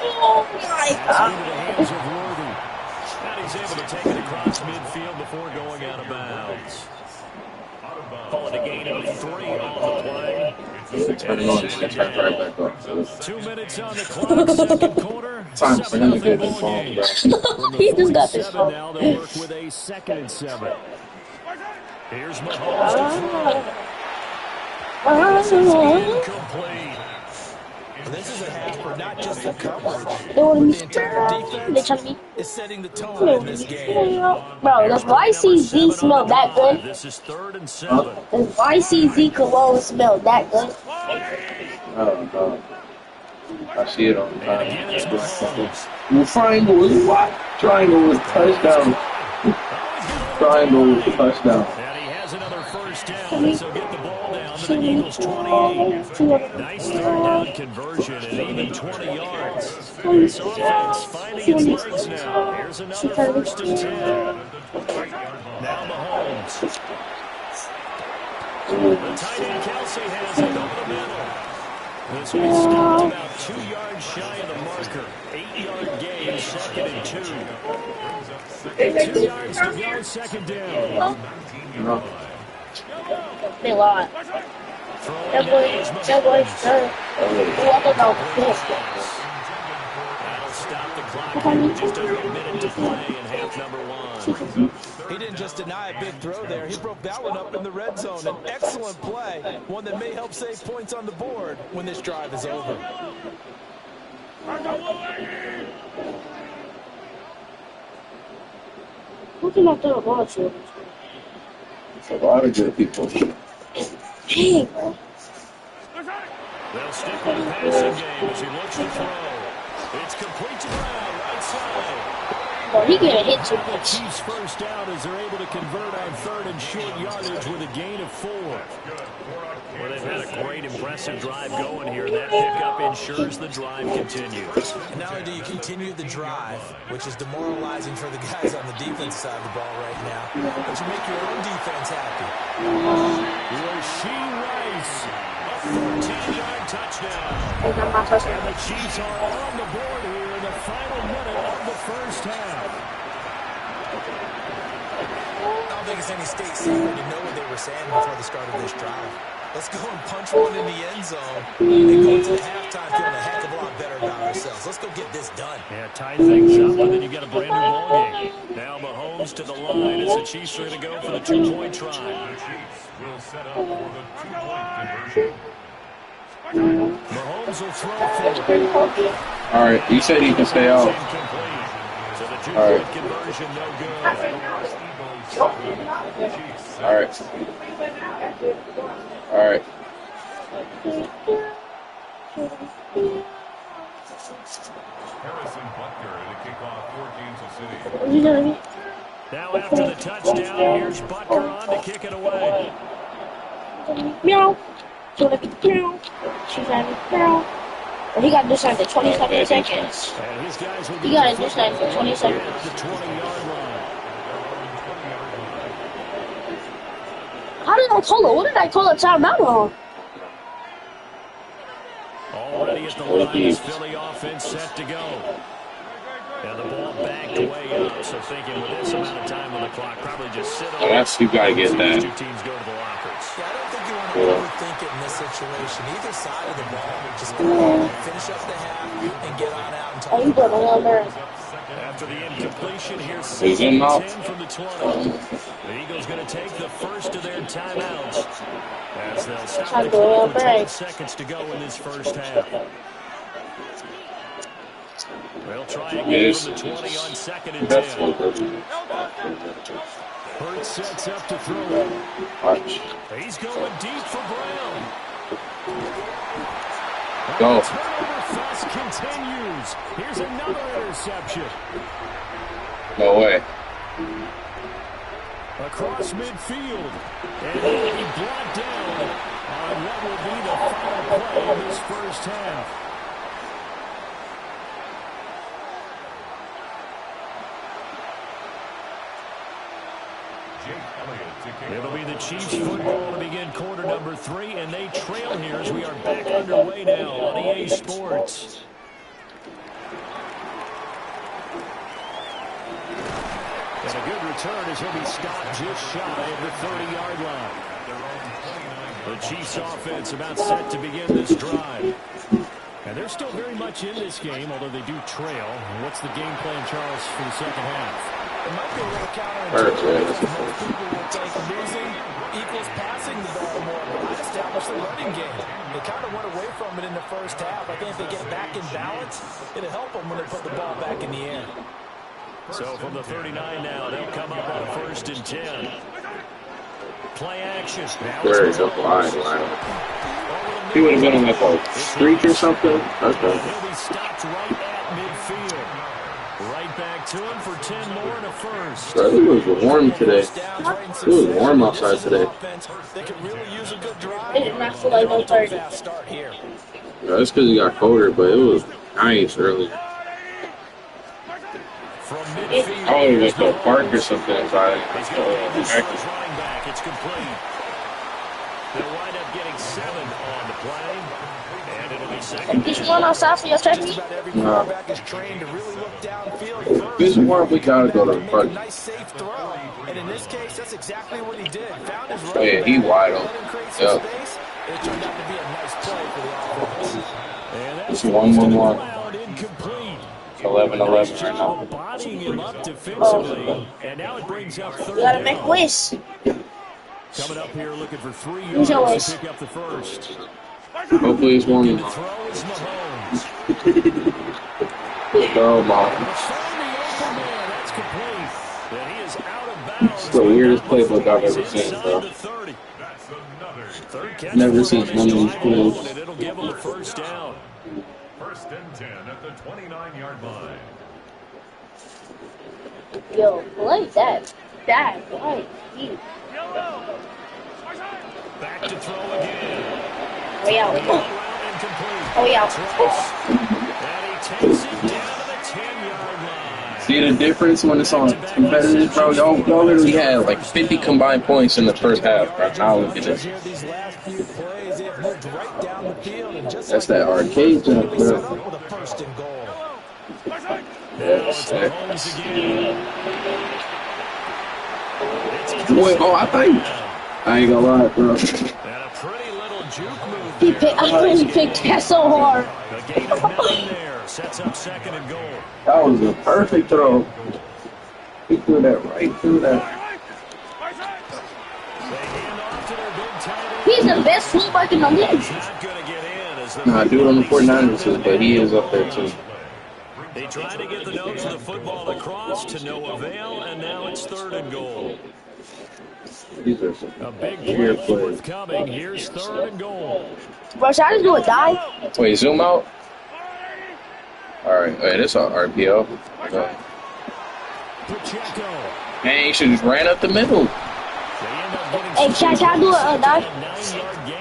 Oh my god. And he's able to take it across midfield before going out of bounds. Calling a gain of 3 on the play. Turn it on. Turn right back up. 2 minutes on the clock, second quarter. Time for him to get his phone back. He just got this phone. Now they'll work with a 2nd and 7. Here's Mahomes. Incomplete. This is a half for not just the coverage. The entire defense is setting the tone in this game. Bro, does YCZ smell that good? This is 3rd and 7. Does YCZ cologne smell that good? Oh, no. I see it on time. Triangle is what? Triangle is touchdown. Triangle is touchdown. And he has another first down, so get the ball down to the Eagles 28. Nice 3rd down conversion at 80-20 yards. This offense finding its legs now. Here's another 1st and 10. Now Mahomes. The tight end Kelsey has it over the middle. This one stopped about 2 yards shy of the marker. 8-yard gain, 2nd and 2. 2 yards to go, 2nd down. No. They lied. That boy, That'll stop the clock. Just under a minute to play in half number 1. He didn't just deny a big throw there. He broke that one up in the red zone. An excellent play. One that may help save points on the board when this drive is over. Who can I throw a ball to? It's a lot of good people. Dang, bro. They'll stick with the passing game as he looks to throw. It's complete to Brown, right side. Bro, he getting hit too much. Chiefs first down as they're able to convert on 3rd and short yardage with a gain of 4. Well, they've had a great, impressive drive going here. That pickup ensures the drive continues. And not only do you continue the drive, which is demoralizing for the guys on the defense side of the ball right now, but you make your own defense happy. Rasheed Rice, a 14-yard touchdown. And I'm not touching And the Chiefs are on the board here in the final minute of the first half. I don't think it's any state secret to know what they were saying before the start of this drive. Let's go and punch one in the end zone and go into the halftime feeling a heck of a lot better about ourselves. Let's go get this done. Yeah, tie things up, and then you get a brand new ball game. Now Mahomes to the line as the Chiefs are going to go for the 2-point try. The Chiefs will set up for the 2-point conversion. Mahomes will throw forward. All right, you said he can stay out. Incomplete. So the 2-point All right. conversion, no good. All right. All right. Harrison Butker to kick off for Kansas City. You know what I mean? Now after the touchdown, here's Butker on to kick it away. Meow. So like meow. She's having meow. But he got to do something for 27 seconds. And his guys will He got to do something for 20 seconds. at the 20-yard line. How did I call it? What did I call a timeout on? Already at the line is Philly offense set to go. And the ball backed way up. So thinking with this amount of time on the clock, probably just sit on That's you gotta get that. Two teams go to the lockers. Yeah, I don't think you want to overthink it in this situation. Either side of the ball, just go ahead and finish up the half and get on out and talk. Oh, you got a little nerve. After the incompletion, here's He's in 10 now. from the 20. The Eagles going to take the first of their timeouts as they'll stop the clock with 12 seconds to go in this first half. They'll try again from the 20 on 2nd and 10. Hurts sets up to throw. Watch. He's going deep for Brown. Go. The turnover fest continues. Here's another interception. No way. Across midfield. And he brought down on what will be the final play of this first half. It'll be the Chiefs football to begin quarter number 3, and they trail here as we are back underway now on EA Sports. And a good return as he'll be stopped just shy of the 30-yard line. The Chiefs offense about set to begin this drive. And they're still very much in this game, although they do trail. What's the game plan, Charles, for the second half? It might be a little counterintuitive. Most people will think losing equals passing the ball more, but I established the running game. They kind of went away from it in the first half. I think if they get back in balance, it'll help them when they put the ball back in the air. So from the 39 now, they'll come up on a 1st and 10. Play action. Where is the line? He would have been on like a streak or something. Okay. He'll be stopped right at midfield. Right back to him for 10 more and a first. Bro, it was warm today. It was warm outside today. They could really use a good drive. It did not feel like no 30. Fast start here. Yeah, that's because it got colder, but it was nice early. From I midfield. wanted to go to the park or something inside. He's going to be his first running back. It's complete. They'll wind up getting 7 on the play. And it'll be 2nd. Did you run outside for your technique? Just about every quarterback is trained to really look downfield first. This warm, we gotta go to the Make park. a nice safe throw. And in this case, that's exactly what he did. Found his Oh, yeah, running he back, wide let open. him create some Yep. space, and it turned out to be a nice play for the offense. And that's It's 1-1-1. ground incomplete. 11-11 right now. Bodying him up defensively. And now it brings up 3rd You gotta down. make wish. Coming up here looking for 3 Use your yards waist. to pick up the first. Hopefully it's warm. The throw is Mahomes. Let's go, Mom. Found the open man. That's complete. And he is out of bounds. It's the weirdest playbook I've ever seen, Inside bro. the 30. That's another Third catch Never for seen him on none of his these drive plays. alone, and it'll give him a first down. 1st and 10 at the 29-yard line. Yo, play that. Right. Back to throw again. Oh, yeah. Oh, yeah. And he takes it down to the 10-yard line. See the difference when it's on competitive, bro? Y'all literally had like 50 combined points in the first half, bro. Now look at this. These last few plays, it moved right down the field, and just That's that arcade jump, bro. with a first and goal. Yes, Boy, oh, I ain't gonna lie, bro. And a pretty little juke move. He picked that so hard. The gain of 9 there sets up second and goal. That was a perfect throw. He threw that right through that. He's the best fullback in the league. Nah, dude on the 49ers too, but he is up there too. They tried to get the nose of the football across to no avail, and now it's third and goal. These are some A big weird play plays. forthcoming. Here's third and goal. Bro, should I just do a dive? Wait, zoom out. All right, wait, this is RPO. Man, you should just ran up the middle. Hey, can I do a dive?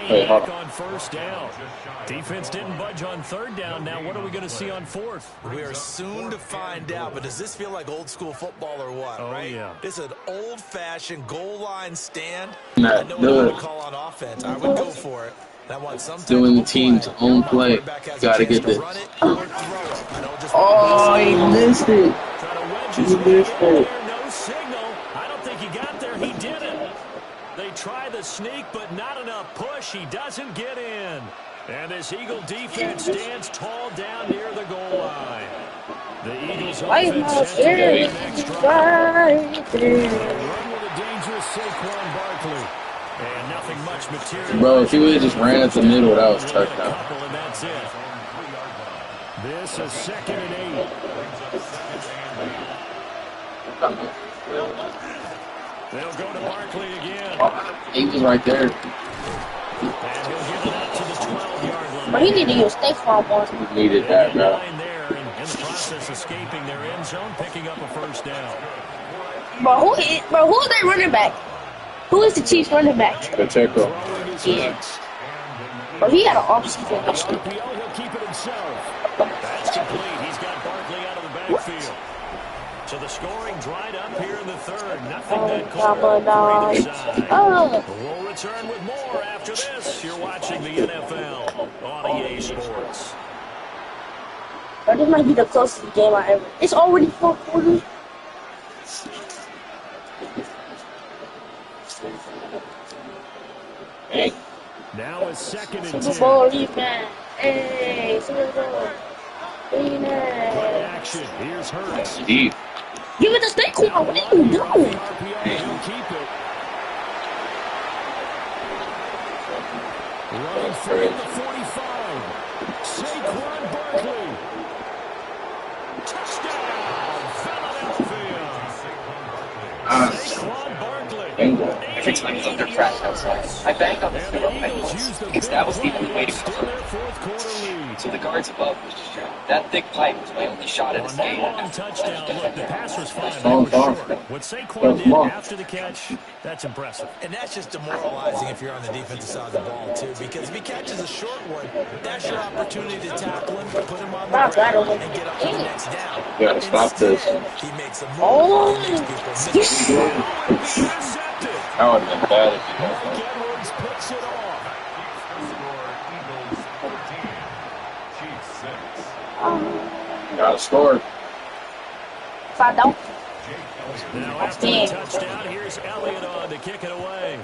Wait, hold on. On first down. Defense didn't budge on third down. Now what are we going to see on fourth? We are soon to find out, but does this feel like old school football or what, right? Yeah. This is an old-fashioned goal line stand. Nah, I know what I would call on offense. I would go for it. I want some Doing the team's own play. Gotta get this. Oh, he missed it. He missed it. No signal. I don't think he got there. He didn't. They try the sneak, but not enough push. He doesn't get in. And this Eagle defense stands tall down near the goal line. The Eagles offense set to get the next drive. Run with a dangerous Saquon Barkley. And nothing much material. Bro, if he would have just ran up the middle, that was touchdown. And that's it. This is 2nd and 8. They'll go to Barkley again. He was right there. And he'll give it out to the 12-yard line. But he need to use State Farm more. He needed that, bro. There, and in the process, escaping their end zone, picking up a first down. Bro, who is their running back? Who is the Chiefs running back? Pacheco. Yeah. Bro, he got an off-season. He'll keep it himself. That's complete. He's got Barkley out of the backfield. So the scoring dried up here in the third. Nothing that called for either side. We'll return with more after this. You're watching the NFL on EA Sports. Bro, this might be the closest game I ever. It's already 4 quarters. Hey. Now it's 2nd and 10. Super Bowl rematch. Hey, Super Bowl rematch. Play action. Here's Hurts. Deep. Give it to Saquon. What are you doing? He'll keep it. Running free at the 45. Saquon Barkley. Touchdown, Philadelphia. Saquon Barkley. Every time Thunder crashed outside, I banged on the field I post because that was the only way to cover. So the guards above was just shooting. That thick pipe was my only shot at escape. Touchdown. Look, the pass was fine. They were short. What Saquon did after the catch, that's impressive. And that's just demoralizing if you're on the defensive side of the ball, too, because if he catches a short one, that's your opportunity to tackle him, put him on the ground, and get up to the next down. You gotta stop this. He makes a move and makes people miss. That would have been bad if he had Mike Edwards picks it off. Gotta score. If I don't, Now after the touchdown, here's Elliott on to kick it away.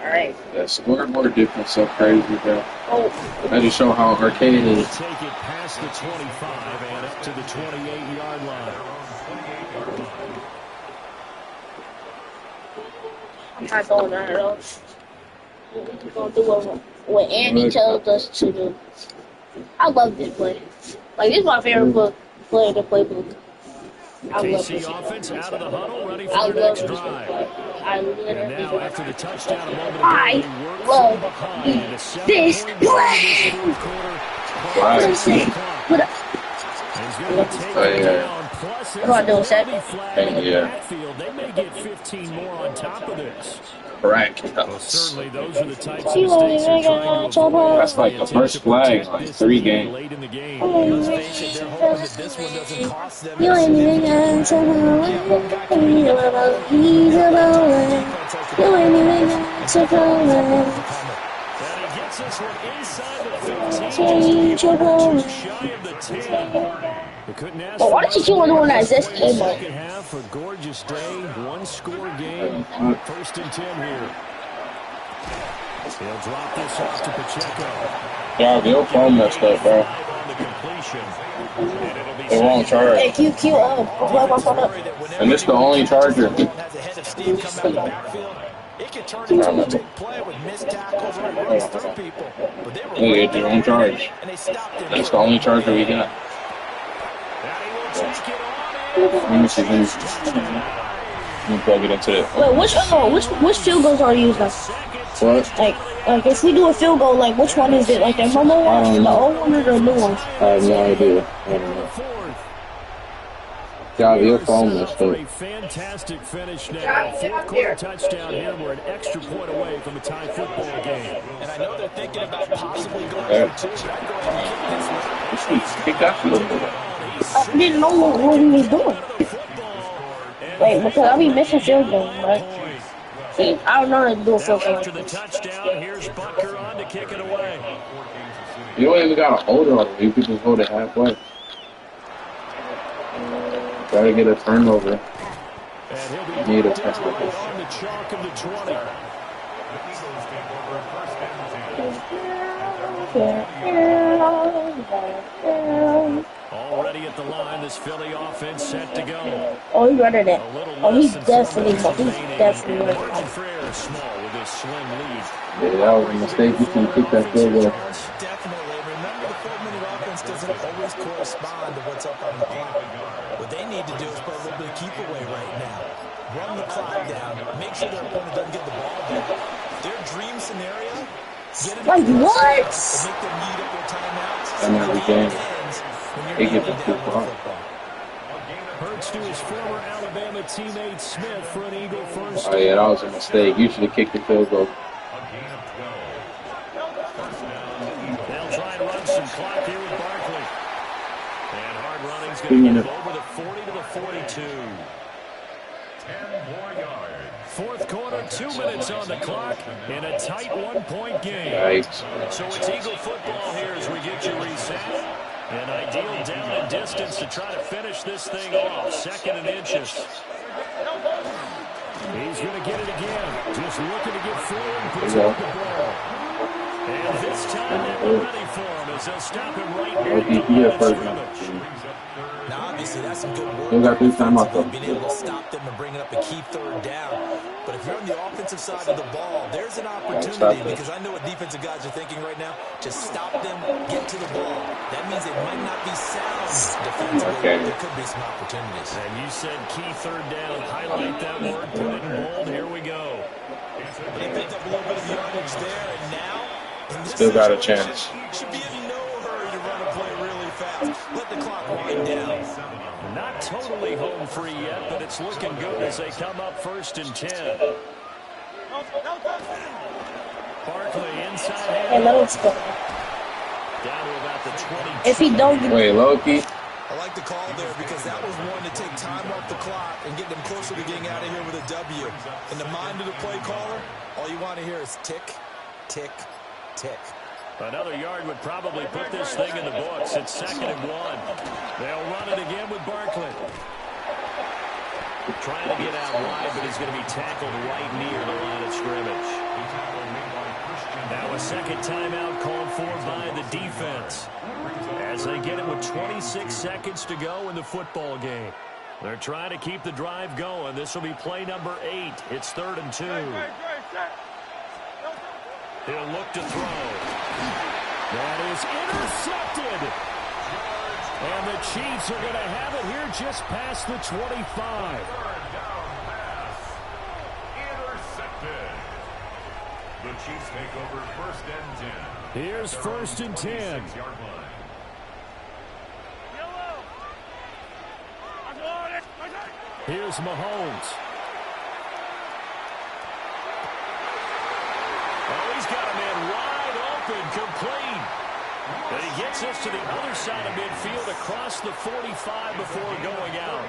alright. That scoreboard difference so crazy, bro. Oh, That just show how arcade it is. Take it past the 25 and up to the 28-yard line. I'm not going there at all. We're gonna do what Andy tells us to do. I love this play. Like, this is my favorite play in the playbook. I love KC this. offense out of the huddle, ready I for the love next this drive. play. I And literally now after the touchdown a moment ago, I he works love from behind in a this 7-point play. fourth quarter. Right. What up? His Come on, do a set. They may get 15 more on top of this. Correct. Well, certainly those are the types of mistakes they're trying to avoid. That's like the first flag, like 3 games. Late in the game. Let's face it, they're hoping that this one doesn't cost them. You ain't even got to know it. He's a bowler. You ain't even got to know it. And he gets this one inside the 15. Change your bowler. Shy of the 10. But why don't you keep on doing that zest game mode? Second half, a gorgeous day, one-score game. First and 10 here. He'll drop this off to Pacheco. Yeah, your phone messed up, bro. The wrong charge. Hey, QQ plug my phone up. And this the only charger. It can turn into a big play with missed tackles or runs through people. But they were Yeah, your own charge. That's the only charger we got. Let me see. Let me plug it into it. Wait, which field goals are you using? What? Like if we do a field goal, like which one is it? Like the normal one, the old one, or the new one? I have no idea. I don't know. God, your phone messed up. Fantastic finish now. Fourth quarter touchdown here. We're an extra point away from a tie football game. And I know they're thinking about possibly going for 2. Kick that field goal. I didn't know what he was doing. Wait, because I be missing field goals, right? See, I don't know how to do a field goal. After the touchdown, here's Butker on to kick it away. You don't even got to hold it on it. You can just hold it halfway. Gotta get a turnover. Need a touchdown. On the chalk of the 20. Already at the line, this Philly offense set to go. Oh, he running it. Oh, he's definitely running it. Small with his slim lead. Yeah, that was a mistake. You can kick that field goal. Definitely. Remember, the 4-minute offense doesn't always correspond to what's up on the clock. What they need to do is play a little bit of keep away right now. Run the clock down. Make sure their opponent doesn't get the ball back. Their dream scenario, get it like what? Make them meet up their timeouts. And then the game. They get the football. Hurts to his former Alabama teammate Smith for an Eagle first. Oh yeah, that was a mistake. You should have kicked the field goal. They'll try and run some clock here with Barkley. And hard running's going to get him over the 40 to the 42. 10 more yards. Fourth quarter, 2 minutes on the clock in a tight 1-point game. Right. So it's Eagle football here as we get you reset. An ideal down and distance to try to finish this thing off. 2nd and inches. He's going to get it again. Just looking to get forward and protect the ball. And this time they were ready for him as they'll stop him right here at the line of scrimmage. Now, obviously, that's some good work. You got this time off, though. Being able to stop them and bringing up a key 3rd down. But if you're on the offensive side of the ball, there's an opportunity because I know what defensive guys are thinking right now. Just stop them, get to the ball. That means they might not be sound defensively. Okay. There could be some opportunities. And you said key 3rd down. Highlight that word. Put it in bold. Here we go. They picked up a little bit of yardage there, and now still got a chance. Should be in no hurry to run a play really fast. Let the clock wind down. Not totally home free yet, but it's looking good as they come up 1st and 10. Barkley inside. Hey, let's go. Down to about the 20. If he don't get Wait, Loki. I like the call there because that was one to take time off the clock and get them closer to getting out of here with a W. In the mind of the play caller, all you want to hear is tick, tick, tick. Another yard would probably put this thing in the books. It's 2nd and 1. They'll run it again with Barkley. Trying to get out wide, but he's going to be tackled right near the line of scrimmage. Now a second timeout called for by the defense as they get it with 26 seconds to go in the football game. They're trying to keep the drive going. This will be play number 8. It's 3rd and 2. He'll look to throw. That is intercepted. And the Chiefs are going to have it here just past the 25. Intercepted. The Chiefs take over 1st and 10. Here's 1st and 10. Here's Mahomes. Oh, he's got a man wide open, complete. And he gets us to the other side of midfield across the 45 before going out.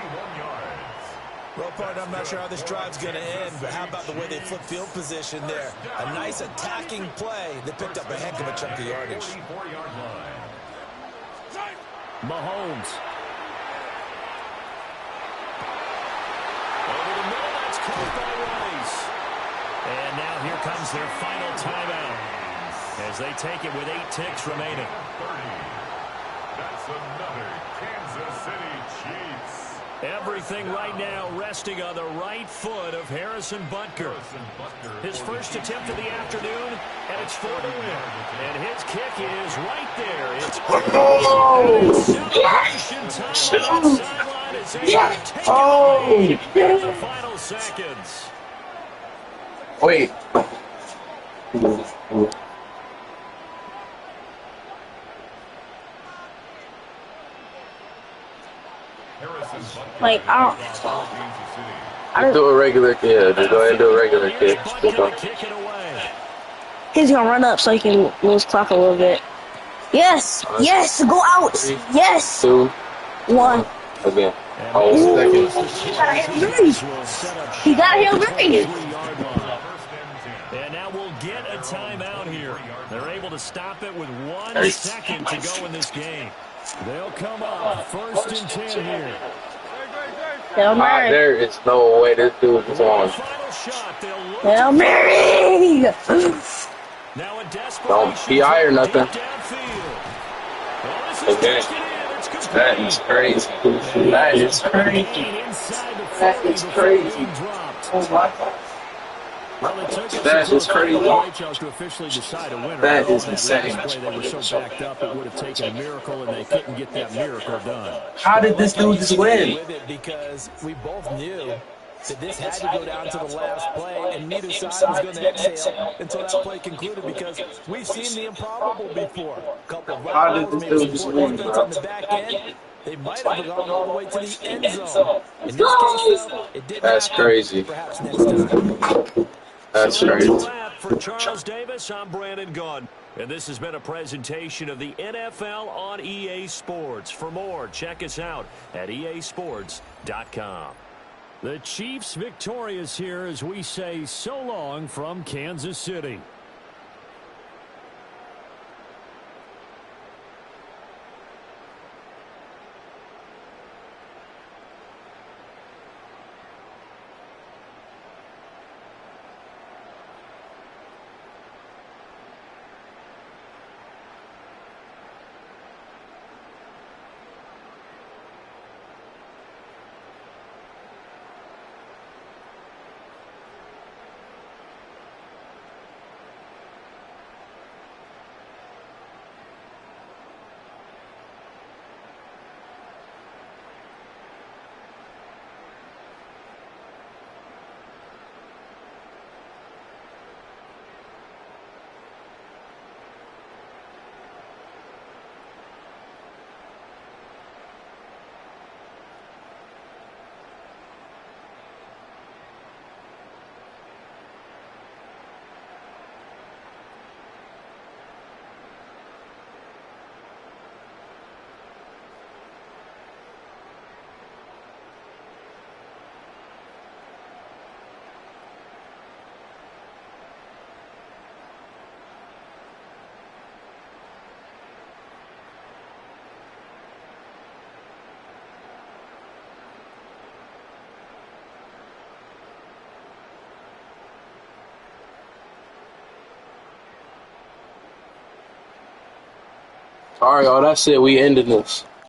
Well, partner, I'm not sure how this drive's going to end, but how about the way they flip field position there? A nice attacking play that picked up a heck of a chunk of yardage. Mahomes. Over the middle, that's caught by Rice. And now here comes their final timeout as they take it with 8 ticks remaining. That's another Kansas City Chiefs. Everything right now resting on the right foot of Harrison Butker. His first attempt of the afternoon, and it's for the win. And his kick is right there. It's celebration time on the sideline as they take it away in the final seconds. Wait. Like, I Just do a regular kick. Yeah, just go ahead and do a regular kick. He's gonna run up so he can lose clock a little bit. Yes! Yes! Go out! Yes! 2, 1. again. Oh, He got a Hail Mary! And now we'll get a timeout here. They're able to stop it with 1 second to go in this game. They'll come up 1st and 10 here. Hail Mary! There is no way this dude is on. Hail Mary! Now a Don't PI or nothing. Okay. That is crazy. That is crazy. That is crazy. Oh my God. That is crazy. To officially decide a winner. That is insane. They were so backed up it would have taken a miracle, and they couldn't get that miracle done. How did this dude just win? Because we both knew that this had to go down to the last play, and neither side was going to exhale until that play concluded, because we've seen the improbable before. A couple of How did this dude just win, bro? on the back end. They might have gone all the way to the end zone. In this case, though, it didn't That's happen. crazy. Perhaps next time. That's crazy. For Charles Davis, I'm Brandon Gunn. And this has been a presentation of the NFL on EA Sports. For more, check us out at easports.com. The Chiefs victorious here as we say so long from Kansas City. All right, y'all. That's it. We ended this.